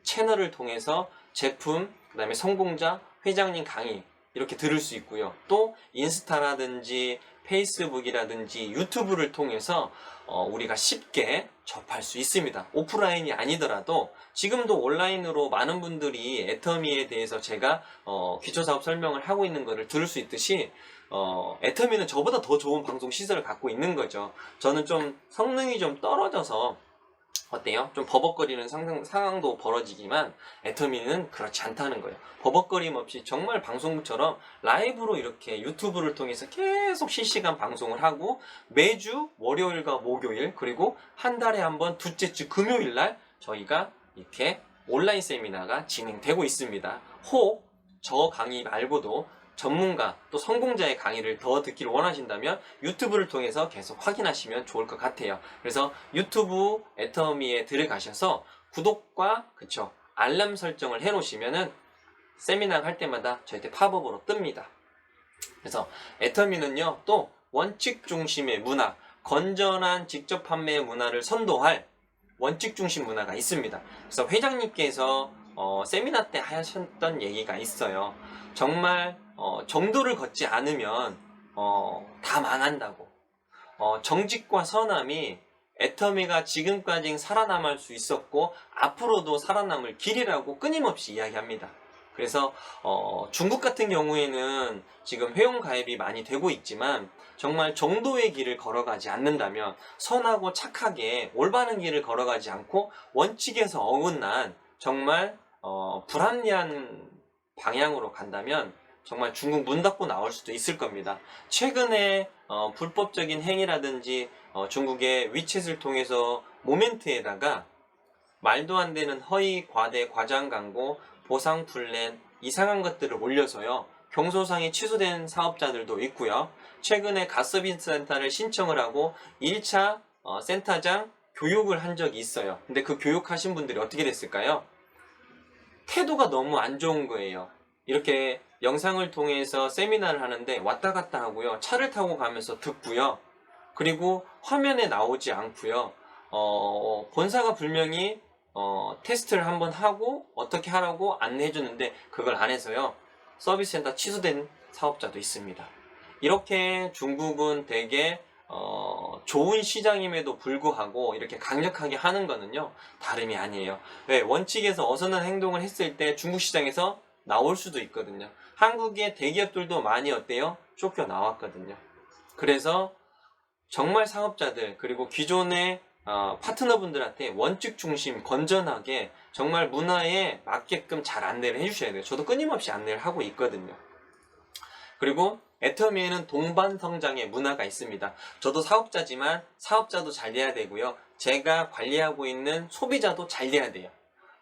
채널을 통해서 제품, 그 다음에 성공자, 회장님 강의 이렇게 들을 수 있고요. 또 인스타라든지 페이스북이라든지 유튜브를 통해서 우리가 쉽게 접할 수 있습니다. 오프라인이 아니더라도 지금도 온라인으로 많은 분들이 애터미에 대해서 제가 기초사업 설명을 하고 있는 것을 들을 수 있듯이 애터미는 저보다 더 좋은 방송 시설을 갖고 있는 거죠. 저는 좀 성능이 좀 떨어져서 어때요? 좀 버벅거리는 상황도 벌어지지만 애터미는 그렇지 않다는 거예요. 버벅거림 없이 정말 방송국처럼 라이브로 이렇게 유튜브를 통해서 계속 실시간 방송을 하고 매주 월요일과 목요일 그리고 한 달에 한 번 둘째 주 금요일 날 저희가 이렇게 온라인 세미나가 진행되고 있습니다. 혹 저 강의 말고도 전문가 또 성공자의 강의를 더 듣기를 원하신다면 유튜브를 통해서 계속 확인하시면 좋을 것 같아요. 그래서 유튜브 애터미에 들어가셔서 구독과 알람 설정을 해 놓으시면은 세미나 할 때마다 저희한테 팝업으로 뜹니다. 그래서 애터미는요 또 원칙 중심의 문화, 건전한 직접 판매 문화를 선도할 원칙 중심 문화가 있습니다. 그래서 회장님께서 세미나 때 하셨던 얘기가 있어요. 정말 정도를 걷지 않으면 다 망한다고. 정직과 선함이 애터미가 지금까지 살아남을 수 있었고 앞으로도 살아남을 길이라고 끊임없이 이야기합니다. 그래서 중국 같은 경우에는 지금 회원 가입이 많이 되고 있지만 정말 정도의 길을 걸어가지 않는다면 선하고 착하게 올바른 길을 걸어가지 않고 원칙에서 어긋난 정말 불합리한 방향으로 간다면 정말 중국 문 닫고 나올 수도 있을 겁니다. 최근에 불법적인 행위라든지 중국의 위챗을 통해서 모멘트에다가 말도 안 되는 허위, 과대, 과장 광고, 보상 플랜 이상한 것들을 올려서요. 경소상이 취소된 사업자들도 있고요. 최근에 가서비스 센터를 신청을 하고 1차 센터장 교육을 한 적이 있어요. 근데 그 교육하신 분들이 어떻게 됐을까요? 태도가 너무 안 좋은 거예요. 이렇게 영상을 통해서 세미나를 하는데 왔다 갔다 하고요. 차를 타고 가면서 듣고요. 그리고 화면에 나오지 않고요. 본사가 분명히 테스트를 한번 하고 어떻게 하라고 안내해 주는데 그걸 안 해서요. 서비스 센터 취소된 사업자도 있습니다. 이렇게 중국은 되게 좋은 시장임에도 불구하고 이렇게 강력하게 하는 거는요 다름이 아니에요. 왜? 원칙에서 어선한 행동을 했을 때 중국 시장에서 나올 수도 있거든요. 한국의 대기업들도 많이 어때요? 쫓겨 나왔거든요. 그래서 정말 사업자들 그리고 기존의 파트너분들한테 원칙 중심 건전하게 정말 문화에 맞게끔 잘 안내를 해주셔야 돼요. 저도 끊임없이 안내를 하고 있거든요. 그리고 애터미에는 동반 성장의 문화가 있습니다. 저도 사업자지만 사업자도 잘 돼야 되고요. 제가 관리하고 있는 소비자도 잘 돼야 돼요.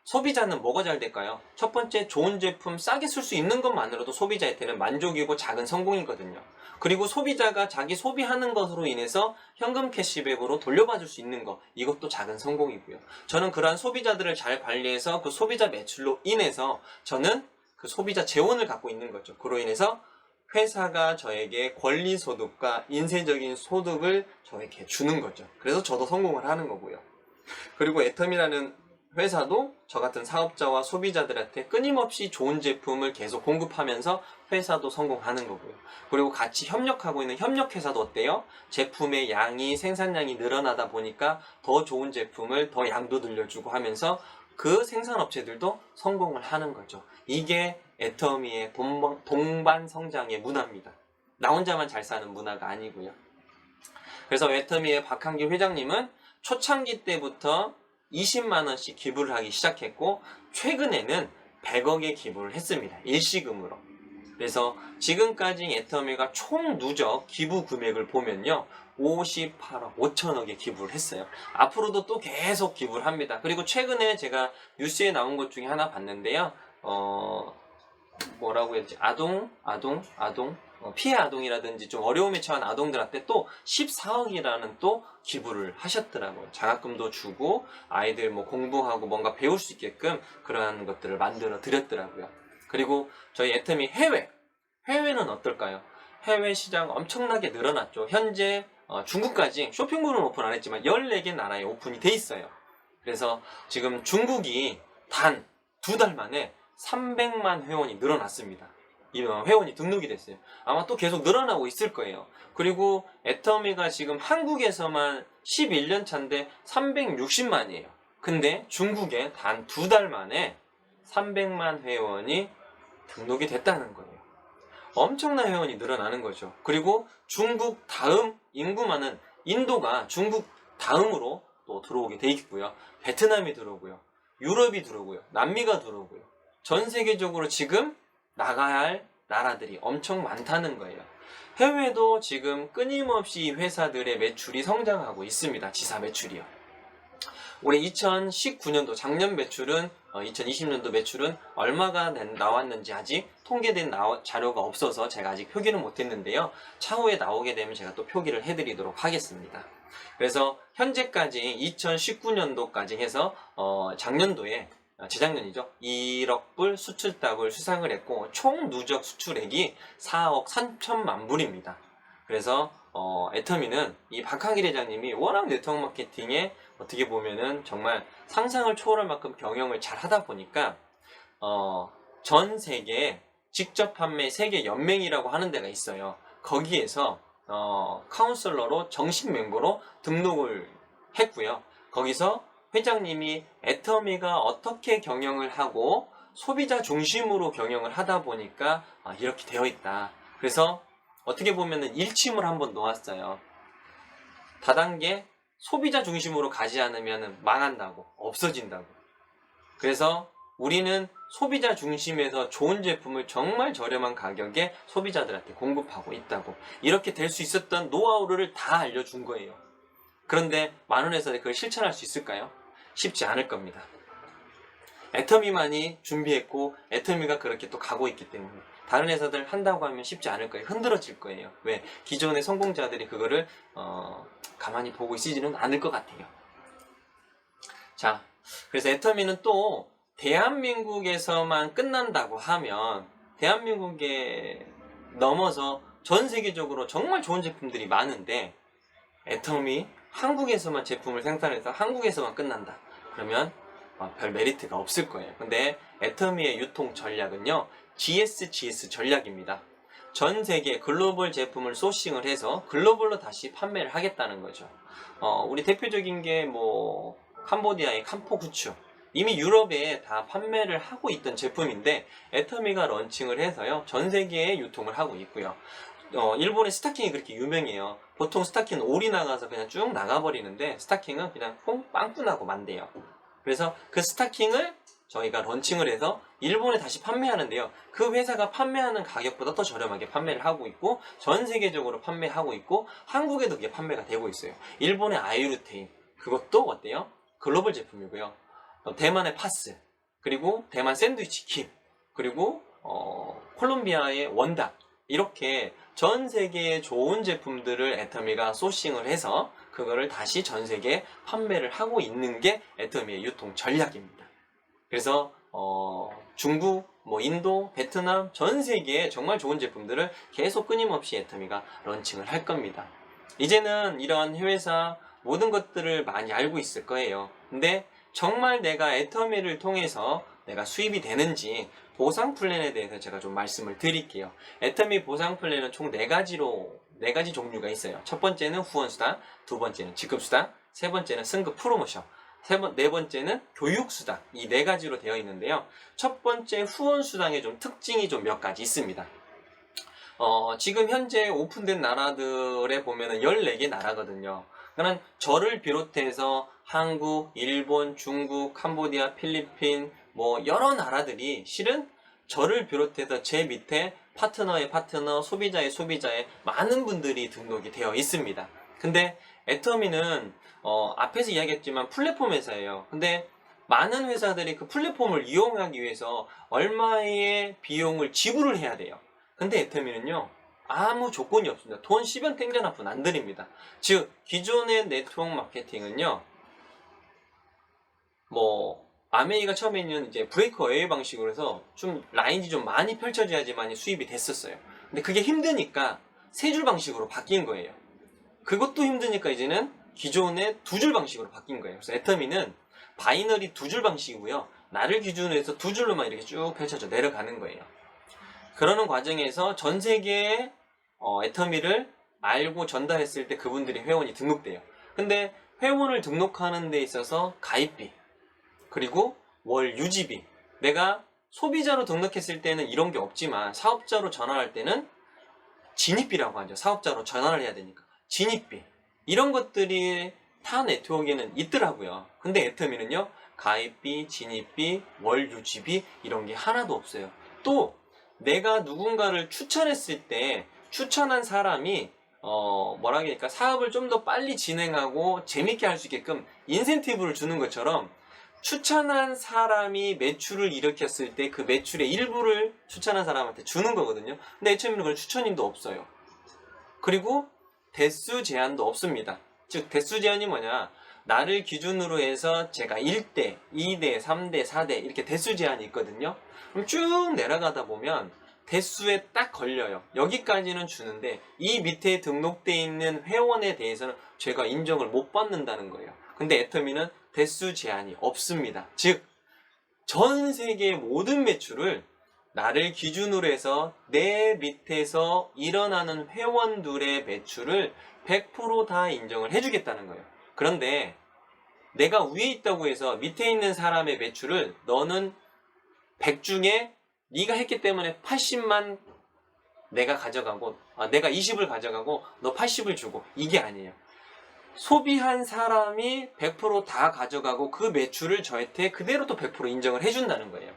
소비자는 뭐가 잘 될까요? 첫 번째, 좋은 제품 싸게 쓸 수 있는 것만으로도 소비자한테는 만족이고 작은 성공이거든요. 그리고 소비자가 자기 소비하는 것으로 인해서 현금 캐시백으로 돌려받을 수 있는 것, 이것도 작은 성공이고요. 저는 그러한 소비자들을 잘 관리해서 그 소비자 매출로 인해서 저는 그 소비자 재원을 갖고 있는 거죠. 그로 인해서 회사가 저에게 권리소득과 인쇄적인 소득을 저에게 주는 거죠. 그래서 저도 성공을 하는 거고요. 그리고 애터미라는 회사도 저 같은 사업자와 소비자들한테 끊임없이 좋은 제품을 계속 공급하면서 회사도 성공하는 거고요. 그리고 같이 협력하고 있는 협력회사도 어때요? 제품의 양이, 생산량이 늘어나다 보니까 더 좋은 제품을 더 양도 늘려주고 하면서 그 생산업체들도 성공을 하는 거죠. 이게 애터미의 동반 성장의 문화입니다. 나 혼자만 잘 사는 문화가 아니고요. 그래서 애터미의 박한기 회장님은 초창기 때부터 20만 원씩 기부를 하기 시작했고 최근에는 100억의 기부를 했습니다. 일시금으로. 그래서 지금까지 애터미가 총 누적 기부 금액을 보면요. 58억 5천억의 기부를 했어요. 앞으로도 또 계속 기부를 합니다. 그리고 최근에 제가 뉴스에 나온 것 중에 하나 봤는데요. 뭐라고 해야 되지? 피해 아동이라든지 좀 어려움에 처한 아동들한테 또 14억이라는 또 기부를 하셨더라고요. 장학금도 주고 아이들 뭐 공부하고 뭔가 배울 수 있게끔 그러한 것들을 만들어 드렸더라고요. 그리고 저희 애터미 해외는 어떨까요? 해외 시장 엄청나게 늘어났죠. 현재 중국까지 쇼핑몰은 오픈 안 했지만 14개 나라에 오픈이 돼 있어요. 그래서 지금 중국이 단 2달 만에 300만 회원이 늘어났습니다. 회원이 등록이 됐어요. 아마 또 계속 늘어나고 있을 거예요. 그리고 애터미가 지금 한국에서만 11년 차인데 360만이에요. 근데 중국에 단 2달 만에 300만 회원이 등록이 됐다는 거예요. 엄청난 회원이 늘어나는 거죠. 그리고 중국 다음 인구 많은 인도가 중국 다음으로 또 들어오게 돼 있고요. 베트남이 들어오고요. 유럽이 들어오고요. 남미가 들어오고요. 전 세계적으로 지금 나가야 할 나라들이 엄청 많다는 거예요. 해외도 지금 끊임없이 회사들의 매출이 성장하고 있습니다. 지사 매출이요. 올해 2019년도 작년 매출은 2020년도 매출은 얼마가 나왔는지 아직 통계된 자료가 없어서 제가 아직 표기는 못했는데요. 차후에 나오게 되면 제가 또 표기를 해드리도록 하겠습니다. 그래서 현재까지 2019년도까지 해서 작년도에 재작년이죠. 1억 불 수출답을 수상을 했고 총 누적 수출액이 4억 3천만 불입니다. 그래서 애터미는 이 박한길 회장님이 워낙 네트워크 마케팅에 어떻게 보면은 정말 상상을 초월할 만큼 경영을 잘 하다 보니까 전 세계 직접 판매 세계 연맹이라고 하는 데가 있어요. 거기에서 카운슬러로 정식 멤버로 등록을 했고요. 거기서 회장님이 애터미가 어떻게 경영을 하고 소비자 중심으로 경영을 하다 보니까 이렇게 되어 있다. 그래서 어떻게 보면은 일침을 한번 놓았어요. 다단계 소비자 중심으로 가지 않으면 망한다고, 없어진다고. 그래서 우리는 소비자 중심에서 좋은 제품을 정말 저렴한 가격에 소비자들한테 공급하고 있다고. 이렇게 될 수 있었던 노하우를 다 알려준 거예요. 그런데 많은 회사들이 그걸 실천할 수 있을까요? 쉽지 않을 겁니다. 애터미만이 준비했고 애터미가 그렇게 또 가고 있기 때문에 다른 회사들 한다고 하면 쉽지 않을 거예요. 흔들어질 거예요. 왜? 기존의 성공자들이 그거를 가만히 보고 있지는 않을 것 같아요. 자, 그래서 애터미는 또 대한민국에서만 끝난다고 하면 대한민국에 넘어서 전 세계적으로 정말 좋은 제품들이 많은데 애터미 한국에서만 제품을 생산해서 한국에서만 끝난다. 그러면 별 메리트가 없을 거예요. 근데 애터미의 유통 전략은요. GSGS 전략입니다. 전 세계 글로벌 제품을 소싱을 해서 글로벌로 다시 판매를 하겠다는 거죠. 우리 대표적인 게 뭐 캄보디아의 캄포구추. 이미 유럽에 다 판매를 하고 있던 제품인데 애터미가 런칭을 해서요. 전 세계에 유통을 하고 있고요. 일본의 스타킹이 그렇게 유명해요. 보통 스타킹은 올이 나가서 그냥 쭉 나가버리는데 스타킹은 그냥 빵꾸 나고 만대요. 그래서 그 스타킹을 저희가 런칭을 해서 일본에 다시 판매하는데요. 그 회사가 판매하는 가격보다 더 저렴하게 판매를 하고 있고 전 세계적으로 판매하고 있고 한국에도 그게 판매가 되고 있어요. 일본의 아이루테인 그것도 어때요? 글로벌 제품이고요. 대만의 파스 그리고 대만 샌드위치 킵 그리고 콜롬비아의 원닭 이렇게 전 세계의 좋은 제품들을 애터미가 소싱을 해서 그거를 다시 전 세계에 판매를 하고 있는 게 애터미의 유통 전략입니다. 그래서 중국, 인도, 베트남 전 세계에 정말 좋은 제품들을 계속 끊임없이 애터미가 런칭을 할 겁니다. 이제는 이런 해외사 모든 것들을 많이 알고 있을 거예요. 근데 정말 내가 애터미를 통해서 내가 수입이 되는지 보상 플랜에 대해서 제가 좀 말씀을 드릴게요. 애터미 보상 플랜은 총 4가지 종류가 있어요. 첫 번째는 후원수당, 두 번째는 지급수당, 세 번째는 승급 프로모션, 네 번째는 교육수당. 이 4가지로 되어 있는데요. 첫 번째 후원수당의 좀 특징이 좀 몇 가지 있습니다. 지금 현재 오픈된 나라들에 보면은 14개 나라거든요. 그러니까 저를 비롯해서 한국, 일본, 중국, 캄보디아, 필리핀, 뭐 여러 나라들이 실은 저를 비롯해서 제 밑에 파트너의 파트너, 소비자의 소비자의 많은 분들이 등록이 되어 있습니다. 근데 애터미는 앞에서 이야기했지만 플랫폼 회사예요. 근데 많은 회사들이 그 플랫폼을 이용하기 위해서 얼마의 비용을 지불을 해야 돼요. 근데 애터미는요, 아무 조건이 없습니다. 돈 10원 땡전 한 푼 안 드립니다. 즉, 기존의 네트워크 마케팅은요, 아메이가 처음에는 이제 브레이크 어웨이 방식으로 해서 좀 라인이 좀 많이 펼쳐져야지만 수입이 됐었어요. 근데 그게 힘드니까 3줄 방식으로 바뀐 거예요. 그것도 힘드니까 이제는 기존의 2줄 방식으로 바뀐 거예요. 그래서 애터미는 바이너리 2줄 방식이고요. 나를 기준으로 해서 2줄로만 이렇게 쭉 펼쳐져 내려가는 거예요. 그러는 과정에서 전 세계에 애터미를 알고 전달했을 때 그분들이 회원이 등록돼요. 근데 회원을 등록하는 데 있어서 가입비, 그리고 월 유지비, 내가 소비자로 등록했을 때는 이런 게 없지만 사업자로 전환할 때는 진입비라고 하죠. 사업자로 전환을 해야 되니까 진입비, 이런 것들이 타 네트워크에는 있더라고요. 근데 애터미는요, 가입비, 진입비, 월 유지비 이런 게 하나도 없어요. 또 내가 누군가를 추천했을 때 추천한 사람이 사업을 좀 더 빨리 진행하고 재밌게 할 수 있게끔 인센티브를 주는 것처럼 추천한 사람이 매출을 일으켰을 때 그 매출의 일부를 추천한 사람한테 주는 거거든요. 근데 애초에는 그런 추천인도 없어요. 그리고 대수 제한도 없습니다. 즉 대수 제한이 뭐냐, 나를 기준으로 해서 제가 1대, 2대, 3대, 4대 이렇게 대수 제한이 있거든요. 그럼 쭉 내려가다 보면 대수에 딱 걸려요. 여기까지는 주는데 이 밑에 등록되어 있는 회원에 대해서는 제가 인정을 못 받는다는 거예요. 근데 애터미는 대수 제한이 없습니다. 즉 전 세계 모든 매출을 나를 기준으로 해서 내 밑에서 일어나는 회원들의 매출을 100% 다 인정을 해주겠다는 거예요. 그런데 내가 위에 있다고 해서 밑에 있는 사람의 매출을 너는 100 중에 네가 했기 때문에 80만 내가 가져가고, 내가 20을 가져가고 너 80을 주고, 이게 아니에요. 소비한 사람이 100%다 가져가고 그 매출을 저한테 그대로 또 100% 인정을 해준다는 거예요.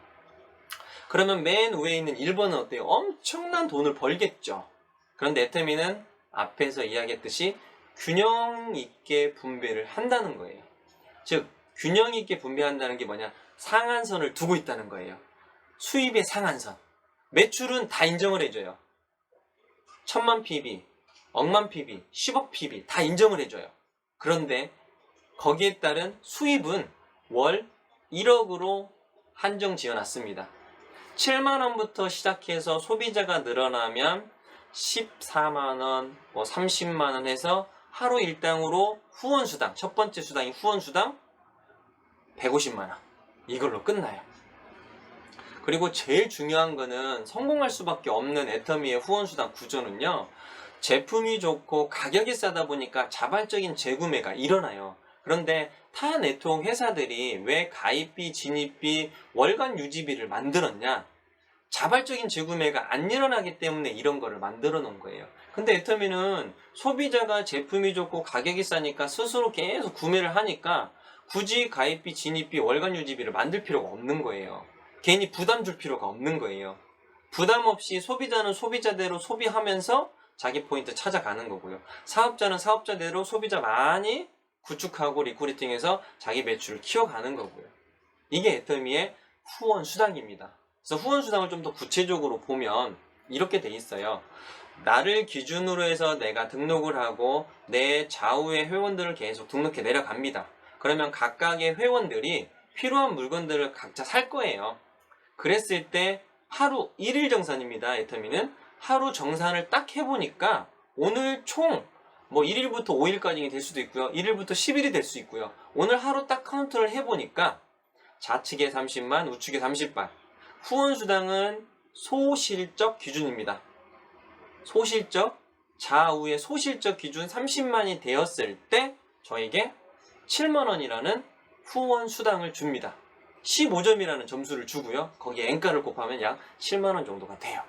그러면 맨 위에 있는 1번은 어때요? 엄청난 돈을 벌겠죠. 그런데 애터미는 앞에서 이야기했듯이 균형 있게 분배를 한다는 거예요. 즉 균형 있게 분배한다는 게 뭐냐, 상한선을 두고 있다는 거예요. 수입의 상한선. 매출은 다 인정을 해줘요. 1000만 PB, 억만 PB, 10억 PB 다 인정을 해줘요. 그런데 거기에 따른 수입은 월 1억으로 한정 지어놨습니다. 7만원부터 시작해서 소비자가 늘어나면 14만원, 30만원 해서 하루 일당으로 후원수당, 첫 번째 수당이 후원수당 150만원, 이걸로 끝나요. 그리고 제일 중요한 거는 성공할 수밖에 없는 애터미의 후원수당 구조는요, 제품이 좋고 가격이 싸다 보니까 자발적인 재구매가 일어나요. 그런데 타 네트워크 회사들이 왜 가입비, 진입비, 월간 유지비를 만들었냐? 자발적인 재구매가 안 일어나기 때문에 이런 거를 만들어 놓은 거예요. 근데 애터미는 소비자가 제품이 좋고 가격이 싸니까 스스로 계속 구매를 하니까 굳이 가입비, 진입비, 월간 유지비를 만들 필요가 없는 거예요. 괜히 부담 줄 필요가 없는 거예요. 부담 없이 소비자는 소비자대로 소비하면서 자기 포인트 찾아가는 거고요. 사업자는 사업자대로 소비자 많이 구축하고 리크루팅해서 자기 매출을 키워가는 거고요. 이게 애터미의 후원 수당입니다. 그래서 후원 수당을 좀 더 구체적으로 보면 이렇게 돼 있어요. 나를 기준으로 해서 내가 등록을 하고 내 좌우의 회원들을 계속 등록해 내려갑니다. 그러면 각각의 회원들이 필요한 물건들을 각자 살 거예요. 그랬을 때 하루 1일 정산입니다. 애터미는 하루 정산을 딱 해보니까 오늘 총 뭐 1일부터 5일까지 될 수도 있고요. 1일부터 10일이 될 수 있고요. 오늘 하루 딱 카운트를 해보니까 좌측에 30만, 우측에 30만. 후원수당은 소실적 기준입니다. 소실적, 좌우의 소실적 기준 30만이 되었을 때 저에게 7만원이라는 후원수당을 줍니다. 15점이라는 점수를 주고요. 거기에 N가를 곱하면 약 7만원 정도가 돼요.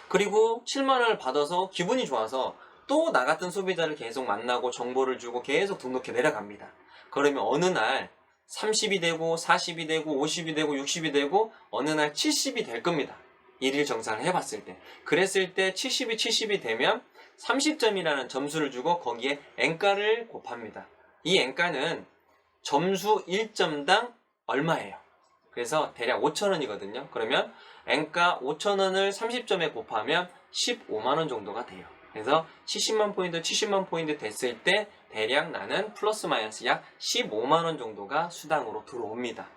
그리고 7만원을 받아서 기분이 좋아서 또 나 같은 소비자를 계속 만나고 정보를 주고 계속 등록해 내려갑니다. 그러면 어느 날 30이 되고 40이 되고 50이 되고 60이 되고 어느 날 70이 될 겁니다. 일일 정산을 해봤을 때. 그랬을 때 70이 되면 30점이라는 점수를 주고 거기에 N가를 곱합니다. 이 N가는 점수 1점당 얼마예요? 그래서 대략 5,000원이거든요. 그러면 N가 5,000원을 30점에 곱하면 15만원 정도가 돼요. 그래서 70만 포인트 됐을 때 대략 나는 플러스 마이너스 약 15만원 정도가 수당으로 들어옵니다.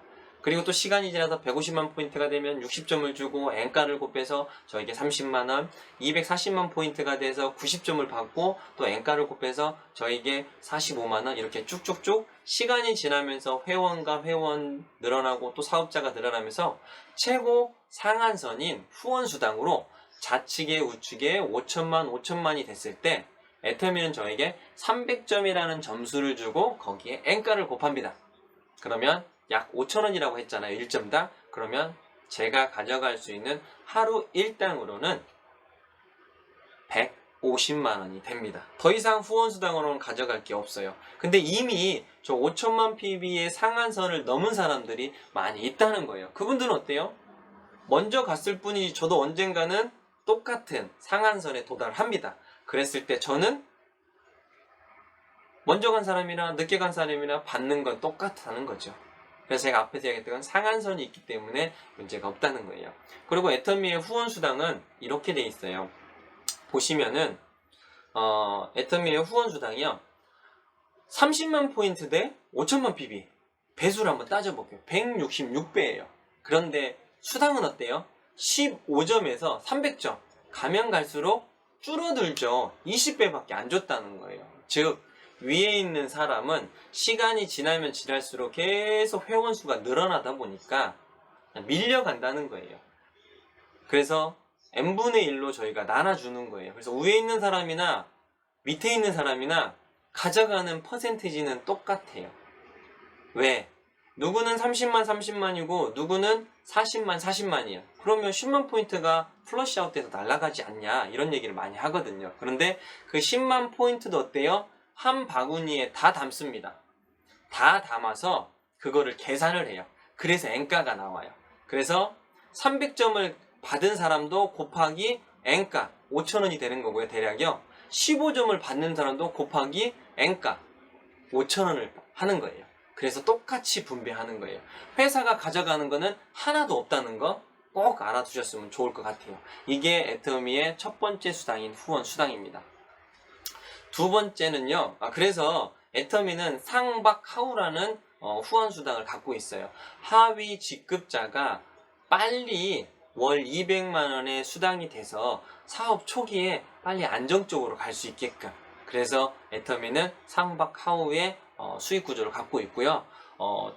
그리고 또 시간이 지나서 150만 포인트가 되면 60점을 주고 N가를 곱해서 저에게 30만원, 240만 포인트가 돼서 90점을 받고 또 N가를 곱해서 저에게 45만원 이렇게 쭉쭉쭉 시간이 지나면서 회원과 회원 늘어나고 또 사업자가 늘어나면서 최고 상한선인 후원수당으로 좌측에 우측에 5천만이 됐을 때 애터미는 저에게 300점이라는 점수를 주고 거기에 N가를 곱합니다. 그러면 약 5,000원이라고 했잖아요. 1점당. 그러면 제가 가져갈 수 있는 하루 일당으로는 150만원이 됩니다. 더 이상 후원수당으로는 가져갈 게 없어요. 근데 이미 저 5천만 PB의 상한선을 넘은 사람들이 많이 있다는 거예요. 그분들은 어때요? 먼저 갔을 뿐이지 저도 언젠가는 똑같은 상한선에 도달합니다. 그랬을 때 저는 먼저 간 사람이나 늦게 간 사람이나 받는 건 똑같다는 거죠. 그래서 제가 앞에서 얘기했던 건 상한선이 있기 때문에 문제가 없다는 거예요. 그리고 애터미의 후원수당은 이렇게 돼 있어요. 보시면은 애터미의 후원수당이요 30만 포인트 대 5천만 PB 배수를 한번 따져볼게요. 166배예요. 그런데 수당은 어때요? 15점에서 300점 가면 갈수록 줄어들죠. 20배밖에 안 줬다는 거예요. 즉 위에 있는 사람은 시간이 지나면 지날수록 계속 회원 수가 늘어나다 보니까 밀려간다는 거예요. 그래서 n분의 1로 저희가 나눠주는 거예요. 그래서 위에 있는 사람이나 밑에 있는 사람이나 가져가는 퍼센티지는 똑같아요. 왜? 누구는 30만이고 누구는 40만이에요. 그러면 10만 포인트가 플러시아웃 돼서 날아가지 않냐 이런 얘기를 많이 하거든요. 그런데 그 10만 포인트도 어때요? 한 바구니에 다 담습니다. 다 담아서 그거를 계산을 해요. 그래서 N가가 나와요. 그래서 300점을 받은 사람도 곱하기 N가 5,000원이 되는 거고요. 대략이요. 15점을 받는 사람도 곱하기 N가 5,000원을 하는 거예요. 그래서 똑같이 분배하는 거예요. 회사가 가져가는 거는 하나도 없다는 거 꼭 알아두셨으면 좋을 것 같아요. 이게 애터미의 첫 번째 수당인 후원 수당입니다. 두 번째는요. 그래서 애터미는 상박하우라는 후원 수당을 갖고 있어요. 하위 직급자가 빨리 월 200만 원의 수당이 돼서 사업 초기에 빨리 안정적으로 갈 수 있게끔. 그래서 애터미는 상박하우의 수익 구조를 갖고 있고요.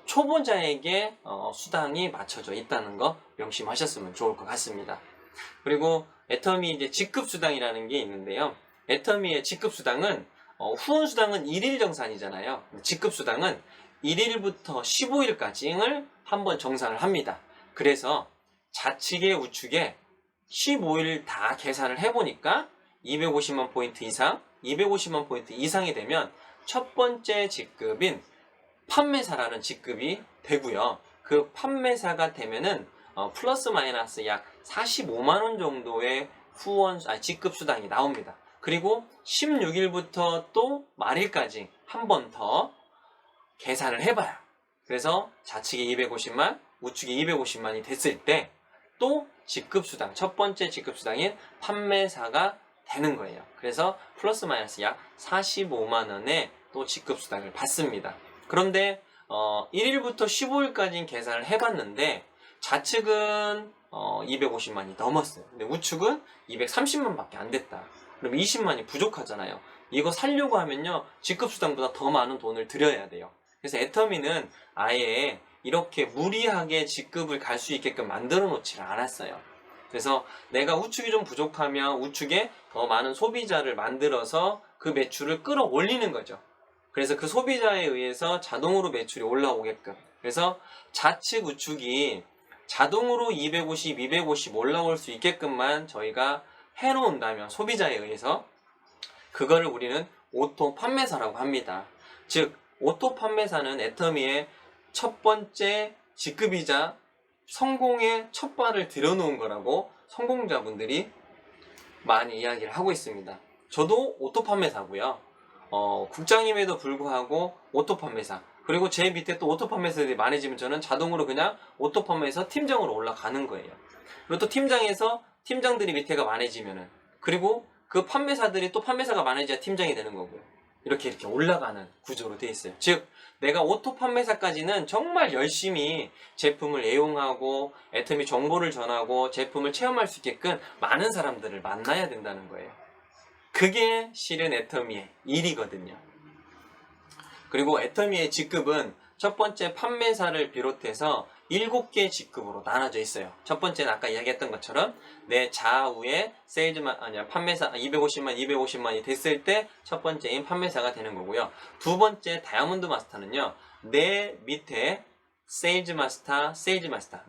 초보자에게 수당이 맞춰져 있다는 거 명심하셨으면 좋을 것 같습니다. 그리고 애터미 이제 직급 수당이라는 게 있는데요. 애터미의 직급 수당은 후원 수당은 1일 정산이잖아요. 직급 수당은 1일부터 15일까지를 한번 정산을 합니다. 그래서 좌측에 우측에 15일 다 계산을 해보니까 250만 포인트 이상, 250만 포인트 이상이 되면 첫 번째 직급인 판매사라는 직급이 되고요. 그 판매사가 되면은 플러스 마이너스 약 45만원 정도의 직급 수당이 나옵니다. 그리고 16일부터 또 말일까지 한 번 더 계산을 해봐요. 그래서 좌측에 250만, 우측에 250만이 됐을 때 또 직급수당, 첫 번째 직급수당인 판매사가 되는 거예요. 그래서 플러스 마이너스 약 45만원의 또 직급수당을 받습니다. 그런데 1일부터 15일까지 계산을 해봤는데 좌측은 250만이 넘었어요. 근데 우측은 230만 밖에 안 됐다. 그럼 20만이 부족하잖아요. 이거 살려고 하면요, 직급수당보다 더 많은 돈을 들여야 돼요. 그래서 애터미는 아예 이렇게 무리하게 직급을 갈 수 있게끔 만들어 놓지를 않았어요. 그래서 내가 우측이 좀 부족하면 우측에 더 많은 소비자를 만들어서 그 매출을 끌어올리는 거죠. 그래서 그 소비자에 의해서 자동으로 매출이 올라오게끔. 그래서 좌측 우측이 자동으로 250, 250 올라올 수 있게끔만 저희가 해놓는다면, 소비자에 의해서, 그거를 우리는 오토 판매사라고 합니다. 즉 오토 판매사는 애터미의 첫 번째 직급이자 성공의 첫 발을 들여놓은 거라고 성공자분들이 많이 이야기를 하고 있습니다. 저도 오토 판매사고요. 국장임에도 불구하고 오토 판매사, 그리고 제 밑에 또 오토 판매사들이 많아지면 저는 자동으로 그냥 오토 판매사 팀장으로 올라가는 거예요. 그리고 또 팀장에서 팀장들이 밑에가 많아지면은, 그리고 그 판매사들이 또 판매사가 많아져야 팀장이 되는 거고요. 이렇게 올라가는 구조로 되어 있어요. 즉 내가 오토 판매사까지는 정말 열심히 제품을 애용하고 애터미 정보를 전하고 제품을 체험할 수 있게끔 많은 사람들을 만나야 된다는 거예요. 그게 실은 애터미의 일이거든요. 그리고 애터미의 직급은 첫 번째 판매사를 비롯해서 7개 직급으로 나눠져 있어요. 첫 번째는 아까 이야기했던 것처럼 내 좌우에 판매사 250만이 됐을 때 첫 번째인 판매사가 되는 거고요. 두 번째 다이아몬드 마스터는요, 내 밑에 세일즈 마스터,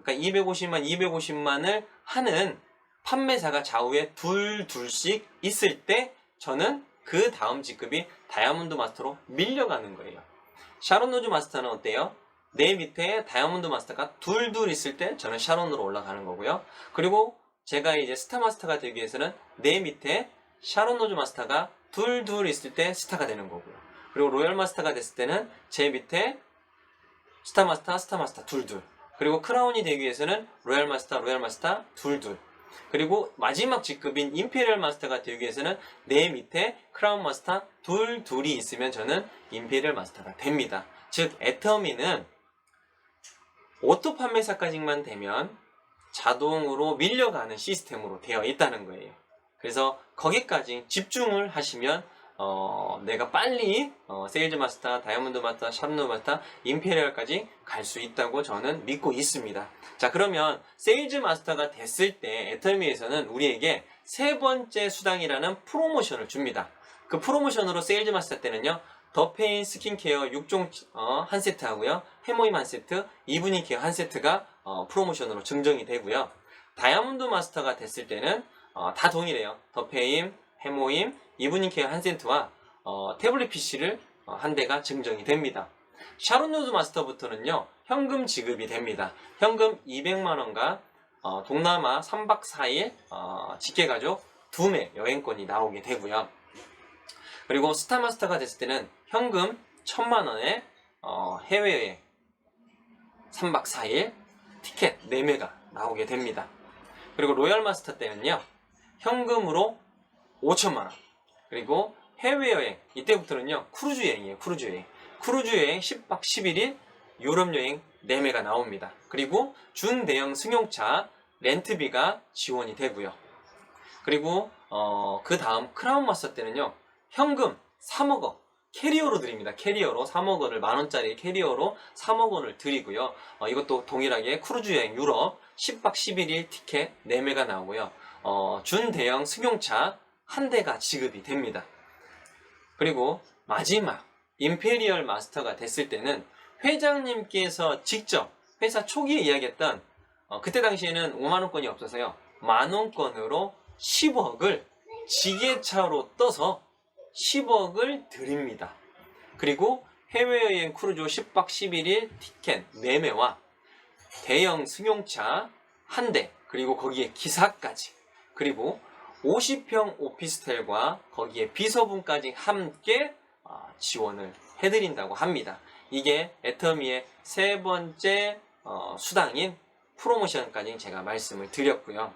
그러니까 250만을 하는 판매사가 좌우에 둘씩 있을 때 저는 그 다음 직급이 다이아몬드 마스터로 밀려가는 거예요. 샤론 노즈 마스터는 어때요? 내 밑에 다이아몬드 마스터가 둘 있을 때 저는 샤론으로 올라가는 거고요. 그리고 제가 이제 스타 마스터가 되기 위해서는 내 밑에 샤론 노즈 마스터가 둘 있을 때 스타가 되는 거고요. 그리고 로얄 마스터가 됐을 때는 제 밑에 스타 마스터 둘. 그리고 크라운이 되기 위해서는 로얄 마스터 둘. 그리고 마지막 직급인 임페리얼 마스터가 되기 위해서는 내 밑에 크라운 마스터 둘이 있으면 저는 임페리얼 마스터가 됩니다. 즉 애터미는 오토 판매사까지만 되면 자동으로 밀려가는 시스템으로 되어 있다는 거예요. 그래서 거기까지 집중을 하시면 내가 빨리 세일즈 마스터, 다이아몬드 마스터, 샤론 마스터, 임페리얼까지 갈 수 있다고 저는 믿고 있습니다. 자, 그러면 세일즈 마스터가 됐을 때 애터미에서는 우리에게 세 번째 수당이라는 프로모션을 줍니다. 그 프로모션으로 세일즈 마스터 때는요, 더 페인 스킨케어 6종 한 세트 하고요, 해모임 한 세트, 이브닝 케어 한 세트가 프로모션으로 증정이 되고요. 다이아몬드 마스터가 됐을 때는 다 동일해요. 더 페인, 해모임, 이브닝 케어 한 세트와 태블릿 PC를 한 대가 증정이 됩니다. 샤론 노즈 마스터부터는요, 현금 지급이 됩니다. 현금 200만원과 동남아 3박 4일 직계가족 2매 여행권이 나오게 되고요. 그리고 스타 마스터가 됐을 때는 현금 1000만원에 해외여행 3박 4일 티켓 4매가 나오게 됩니다. 그리고 로얄 마스터 때는요, 현금으로 5천만원, 그리고 해외여행, 이때부터는요 크루즈 여행이에요. 크루즈 여행 10박 11일 유럽 여행 4매가 나옵니다. 그리고 준대형 승용차 렌트비가 지원이 되고요. 그리고 그 다음 크라운 마스터 때는요, 현금 3억원 캐리어로 드립니다. 캐리어로 3억원을, 만원짜리 캐리어로 3억원을 드리고요. 이것도 동일하게 크루즈 여행 유럽 10박 11일 티켓 4매가 나오고요. 준대형 승용차 한 대가 지급이 됩니다. 그리고 마지막 임페리얼 마스터가 됐을 때는 회장님께서 직접 회사 초기에 이야기했던 그때 당시에는 5만원권이 없어서요, 만원권으로 10억을 지게차로 떠서 10억을 드립니다. 그리고 해외여행 크루즈 10박 11일 티켓 4매와 대형 승용차 한 대, 그리고 거기에 기사까지, 그리고 50평 오피스텔과 거기에 비서분까지 함께 지원을 해드린다고 합니다. 이게 애터미의 세 번째 수당인 프로모션까지 제가 말씀을 드렸고요.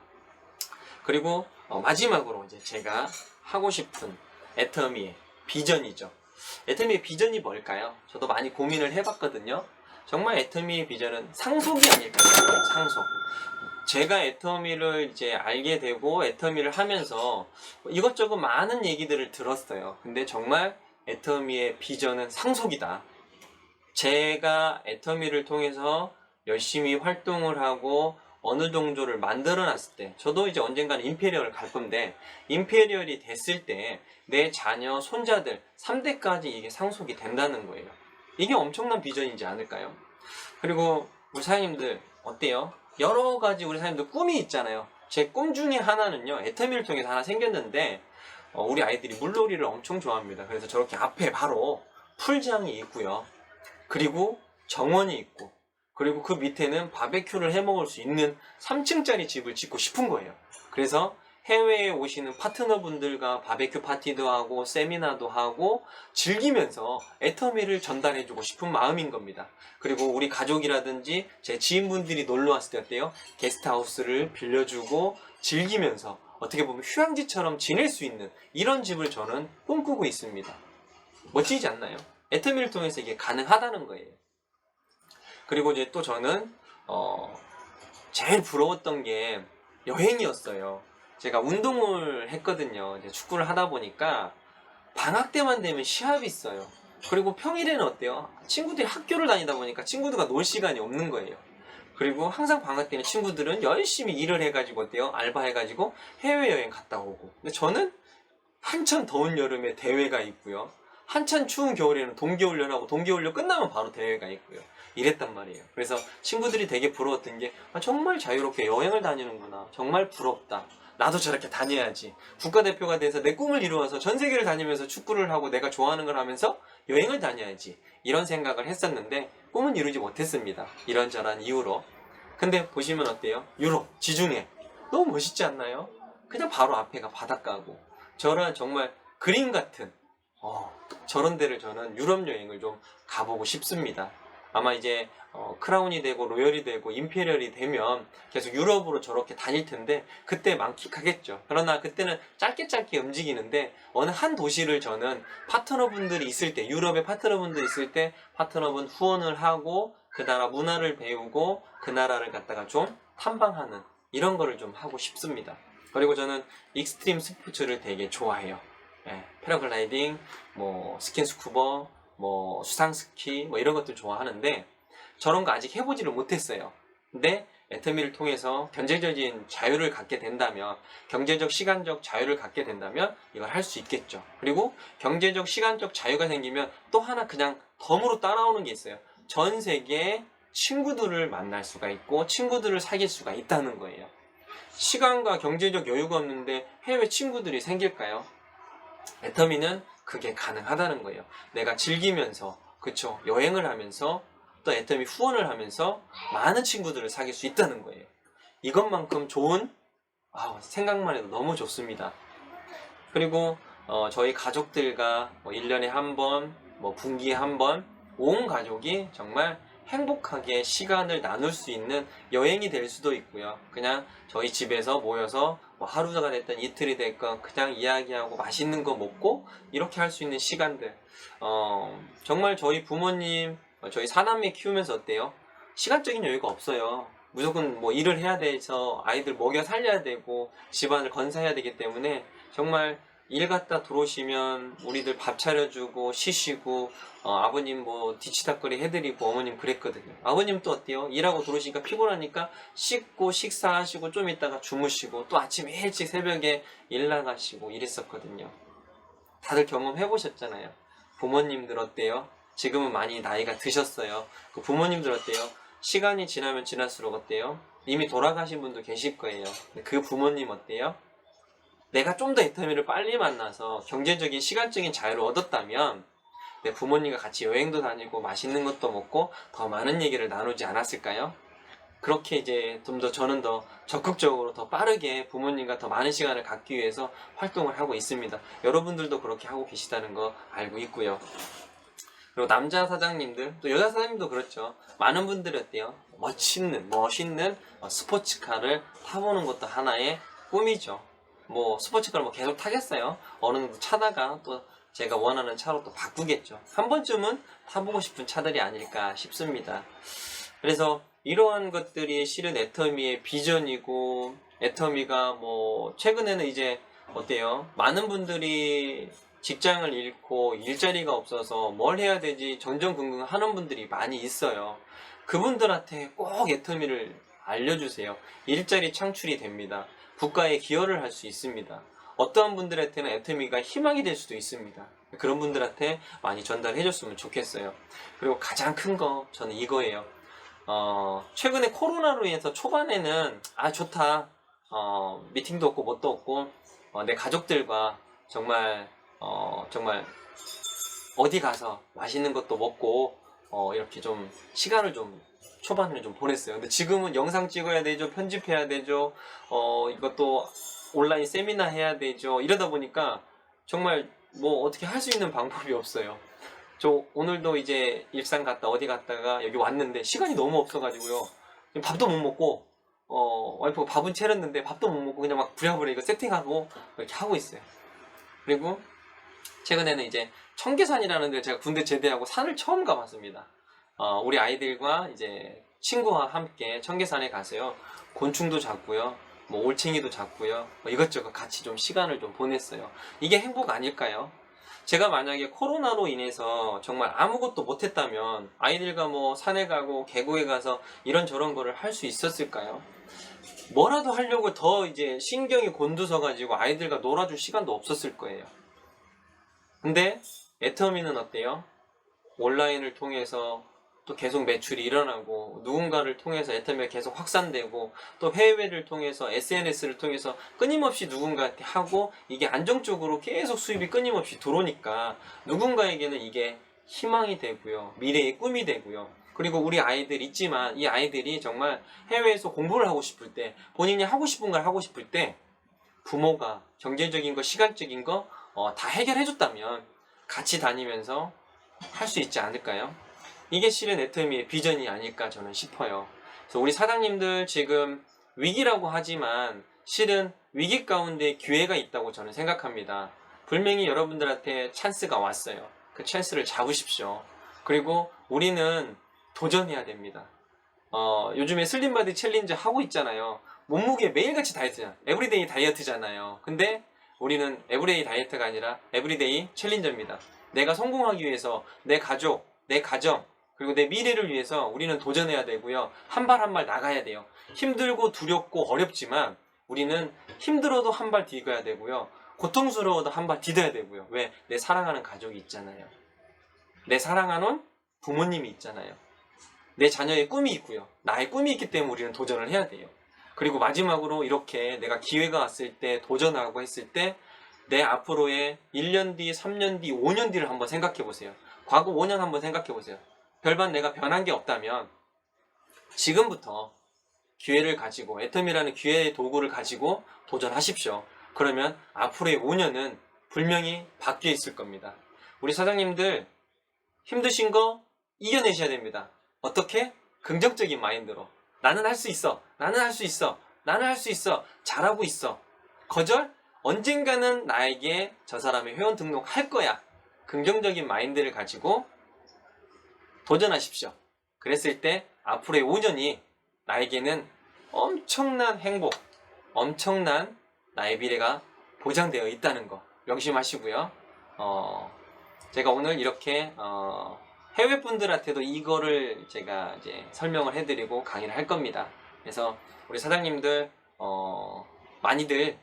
그리고 마지막으로 이제 제가 하고 싶은 애터미의 비전이죠. 애터미의 비전이 뭘까요? 저도 많이 고민을 해봤거든요. 정말 애터미의 비전은 상속이 아닐까요? 상속. 제가 애터미를 이제 알게 되고 애터미를 하면서 이것저것 많은 얘기들을 들었어요. 근데 정말 애터미의 비전은 상속이다. 제가 애터미를 통해서 열심히 활동을 하고 어느 정도를 만들어 놨을 때, 저도 이제 언젠가는 임페리얼을 갈 건데, 임페리얼이 됐을 때 내 자녀, 손자들 3대까지 이게 상속이 된다는 거예요. 이게 엄청난 비전이지 않을까요? 그리고 우리 사장님들 어때요? 여러 가지 우리 사장님들 꿈이 있잖아요. 제 꿈 중에 하나는요, 애터미를 통해서 하나 생겼는데, 우리 아이들이 물놀이를 엄청 좋아합니다. 그래서 저렇게 앞에 바로 풀장이 있고요. 그리고 정원이 있고, 그리고 그 밑에는 바베큐를 해 먹을 수 있는 3층짜리 집을 짓고 싶은 거예요. 그래서 해외에 오시는 파트너분들과 바베큐 파티도 하고 세미나도 하고 즐기면서 애터미를 전달해주고 싶은 마음인 겁니다. 그리고 우리 가족이라든지 제 지인분들이 놀러 왔을 때 어때요? 게스트하우스를 빌려주고 즐기면서 어떻게 보면 휴양지처럼 지낼 수 있는 이런 집을 저는 꿈꾸고 있습니다. 멋지지 않나요? 애터미를 통해서 이게 가능하다는 거예요. 그리고 이제 또 저는 제일 부러웠던 게 여행이었어요. 제가 운동을 했거든요. 이제 축구를 하다 보니까 방학 때만 되면 시합이 있어요. 그리고 평일에는 어때요? 친구들이 학교를 다니다 보니까 친구들과 놀 시간이 없는 거예요. 그리고 항상 방학 때는 친구들은 열심히 일을 해가지고 어때요? 알바해가지고 해외여행 갔다 오고. 근데 저는 한참 더운 여름에 대회가 있고요. 한참 추운 겨울에는 동계훈련하고 동계훈련 끝나면 바로 대회가 있고요. 이랬단 말이에요. 그래서 친구들이 되게 부러웠던 게 정말 자유롭게 여행을 다니는구나. 정말 부럽다. 나도 저렇게 다녀야지. 국가대표가 돼서 내 꿈을 이루어서 전 세계를 다니면서 축구를 하고 내가 좋아하는 걸 하면서 여행을 다녀야지. 이런 생각을 했었는데 꿈은 이루지 못했습니다. 이런저런 이유로. 근데 보시면 어때요? 유럽, 지중해. 너무 멋있지 않나요? 그냥 바로 앞에가 바닷가고 저런 정말 그림 같은 저런 데를 저는 유럽 여행을 좀 가보고 싶습니다. 아마 이제 크라운이 되고 로열이 되고 임페리얼이 되면 계속 유럽으로 저렇게 다닐 텐데 그때 만끽하겠죠. 그러나 그때는 짧게 움직이는데 어느 한 도시를 저는 파트너분들이 있을 때, 유럽의 파트너분들이 있을 때 파트너분 후원을 하고 그 나라 문화를 배우고 그 나라를 갖다가 좀 탐방하는 이런 거를 좀 하고 싶습니다. 그리고 저는 익스트림 스포츠를 되게 좋아해요. 패러글라이딩, 뭐 스킨스쿠버, 뭐 수상스키 뭐 이런 것들 좋아하는데 저런 거 아직 해보지를 못했어요. 근데 애터미를 통해서 경제적인 자유를 갖게 된다면, 경제적 시간적 자유를 갖게 된다면 이걸 할 수 있겠죠. 그리고 경제적 시간적 자유가 생기면 또 하나 그냥 덤으로 따라오는 게 있어요. 전 세계의 친구들을 만날 수가 있고 친구들을 사귈 수가 있다는 거예요. 시간과 경제적 여유가 없는데 해외 친구들이 생길까요? 애터미는 그게 가능하다는 거예요. 내가 즐기면서, 그쵸? 여행을 하면서 또 애터미 후원을 하면서 많은 친구들을 사귈 수 있다는 거예요. 이것만큼 좋은 생각만 해도 너무 좋습니다. 그리고 저희 가족들과 뭐 1년에 한 번, 뭐 분기에 한 번, 온 가족이 정말 행복하게 시간을 나눌 수 있는 여행이 될 수도 있고요. 그냥 저희 집에서 모여서 뭐 하루가 됐든 이틀이 됐건 그냥 이야기하고 맛있는 거 먹고 이렇게 할 수 있는 시간들. 정말 저희 부모님, 저희 사남매 키우면서 어때요? 시간적인 여유가 없어요. 무조건 뭐 일을 해야 돼서 아이들 먹여 살려야 되고 집안을 건사해야 되기 때문에 정말 일 갔다 들어오시면 우리들 밥 차려주고 쉬시고 아버님 뭐 뒤치다거리 해드리고 어머님 그랬거든요. 아버님 또 어때요? 일하고 들어오시니까 피곤하니까 씻고 식사하시고 좀 있다가 주무시고 또 아침에 일찍 새벽에 일 나가시고 이랬었거든요. 다들 경험해보셨잖아요. 부모님들 어때요? 지금은 많이 나이가 드셨어요. 그 부모님들 어때요? 시간이 지나면 지날수록 어때요? 이미 돌아가신 분도 계실 거예요. 그 부모님 어때요? 내가 좀 더 애터미를 빨리 만나서 경제적인 시간적인 자유를 얻었다면 내 부모님과 같이 여행도 다니고 맛있는 것도 먹고 더 많은 얘기를 나누지 않았을까요? 그렇게 이제 좀 더 저는 더 적극적으로 더 빠르게 부모님과 더 많은 시간을 갖기 위해서 활동을 하고 있습니다. 여러분들도 그렇게 하고 계시다는 거 알고 있고요. 그리고 남자 사장님들, 또 여자 사장님도 그렇죠. 많은 분들이 어때요? 멋있는 스포츠카를 타보는 것도 하나의 꿈이죠. 뭐 스포츠카를 뭐 계속 타겠어요. 어느 정도 차다가 또 제가 원하는 차로 또 바꾸겠죠. 한 번쯤은 타보고 싶은 차들이 아닐까 싶습니다. 그래서 이러한 것들이 실은 애터미의 비전이고, 애터미가 뭐 최근에는 이제 어때요? 많은 분들이 직장을 잃고 일자리가 없어서 뭘 해야 되지 전전긍긍 하는 분들이 많이 있어요. 그분들한테 꼭 애터미를 알려주세요. 일자리 창출이 됩니다. 국가에 기여를 할 수 있습니다. 어떠한 분들한테는 애터미가 희망이 될 수도 있습니다. 그런 분들한테 많이 전달해 줬으면 좋겠어요. 그리고 가장 큰 거 저는 이거예요. 최근에 코로나로 인해서 초반에는 좋다. 미팅도 없고 뭣도 없고 내 가족들과 정말 정말 어디 가서 맛있는 것도 먹고 이렇게 좀 시간을 좀 초반에 좀 보냈어요. 근데 지금은 영상 찍어야 되죠, 편집해야 되죠, 이것도 온라인 세미나 해야 되죠. 이러다 보니까 정말 뭐 어떻게 할 수 있는 방법이 없어요. 저 오늘도 이제 일산 갔다 어디 갔다가 여기 왔는데 시간이 너무 없어가지고요. 밥도 못 먹고 와이프가 밥은 차렸는데 밥도 못 먹고 그냥 막 부랴부랴 이거 세팅하고 이렇게 하고 있어요. 그리고 최근에는 이제 청계산이라는 데 제가 군대 제대하고 산을 처음 가봤습니다. 우리 아이들과 이제 친구와 함께 청계산에 가서요. 곤충도 잡고요. 뭐 올챙이도 잡고요. 뭐 이것저것 같이 좀 시간을 좀 보냈어요. 이게 행복 아닐까요? 제가 만약에 코로나로 인해서 정말 아무것도 못했다면 아이들과 뭐 산에 가고 계곡에 가서 이런저런 거를 할 수 있었을까요? 뭐라도 하려고 더 이제 신경이 곤두서가지고 아이들과 놀아줄 시간도 없었을 거예요. 근데 애터미는 어때요? 온라인을 통해서 또 계속 매출이 일어나고 누군가를 통해서 애터미가 계속 확산되고 또 해외를 통해서 SNS를 통해서 끊임없이 누군가한테 하고 이게 안정적으로 계속 수입이 끊임없이 들어오니까 누군가에게는 이게 희망이 되고요. 미래의 꿈이 되고요. 그리고 우리 아이들 있지만 이 아이들이 정말 해외에서 공부를 하고 싶을 때 본인이 하고 싶은 걸 하고 싶을 때 부모가 경제적인 거 시간적인 거 다 해결해줬다면 같이 다니면서 할 수 있지 않을까요? 이게 실은 애터미의 비전이 아닐까 저는 싶어요. 그래서 우리 사장님들 지금 위기라고 하지만 실은 위기 가운데 기회가 있다고 저는 생각합니다. 분명히 여러분들한테 찬스가 왔어요. 그 찬스를 잡으십시오. 그리고 우리는 도전해야 됩니다. 요즘에 슬림바디 챌린지 하고 있잖아요. 몸무게 매일같이 다이어트잖아. 에브리데이 다이어트잖아요. 근데 우리는 에브리데이 다이어트가 아니라 에브리데이 챌린저입니다. 내가 성공하기 위해서 내 가족, 내 가정, 그리고 내 미래를 위해서 우리는 도전해야 되고요. 한 발 한 발 나가야 돼요. 힘들고 두렵고 어렵지만 우리는 힘들어도 한 발 디뎌야 되고요. 고통스러워도 한 발 디뎌야 되고요. 왜? 내 사랑하는 가족이 있잖아요. 내 사랑하는 부모님이 있잖아요. 내 자녀의 꿈이 있고요. 나의 꿈이 있기 때문에 우리는 도전을 해야 돼요. 그리고 마지막으로 이렇게 내가 기회가 왔을 때 도전하고 했을 때 내 앞으로의 1년 뒤, 3년 뒤, 5년 뒤를 한번 생각해 보세요. 과거 5년 한번 생각해 보세요. 별반 내가 변한 게 없다면 지금부터 기회를 가지고 애터미라는 기회의 도구를 가지고 도전하십시오. 그러면 앞으로의 5년은 분명히 바뀌어 있을 겁니다. 우리 사장님들 힘드신 거 이겨내셔야 됩니다. 어떻게? 긍정적인 마인드로. 나는 할 수 있어. 나는 할 수 있어. 나는 할 수 있어. 잘하고 있어. 거절? 언젠가는 나에게 저 사람의 회원 등록할 거야. 긍정적인 마인드를 가지고 도전하십시오. 그랬을 때 앞으로의 5년이 나에게는 엄청난 행복, 엄청난 나의 미래가 보장되어 있다는 거 명심하시고요. 제가 오늘 이렇게 해외 분들한테도 이거를 제가 이제 설명을 해드리고 강의를 할 겁니다. 그래서 우리 사장님들 많이들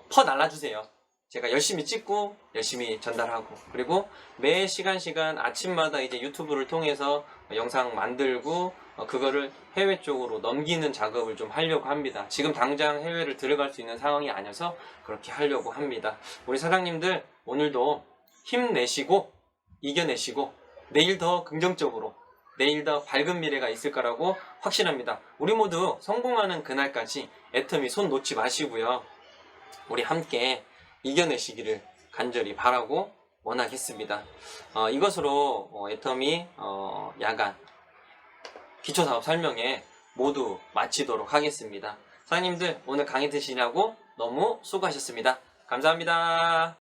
퍼 날라주세요. 제가 열심히 찍고 열심히 전달하고 그리고 매 시간 아침마다 이제 유튜브를 통해서 영상 만들고 그거를 해외 쪽으로 넘기는 작업을 좀 하려고 합니다. 지금 당장 해외를 들어갈 수 있는 상황이 아니어서 그렇게 하려고 합니다. 우리 사장님들 오늘도 힘내시고 이겨내시고 내일 더 긍정적으로 내일 더 밝은 미래가 있을 거라고 확신합니다. 우리 모두 성공하는 그날까지 애터미 손 놓지 마시고요. 우리 함께 이겨내시기를 간절히 바라고 원하겠습니다. 이것으로 애터미 야간 기초사업 설명회 모두 마치도록 하겠습니다. 사장님들 오늘 강의 드시냐고 너무 수고하셨습니다. 감사합니다.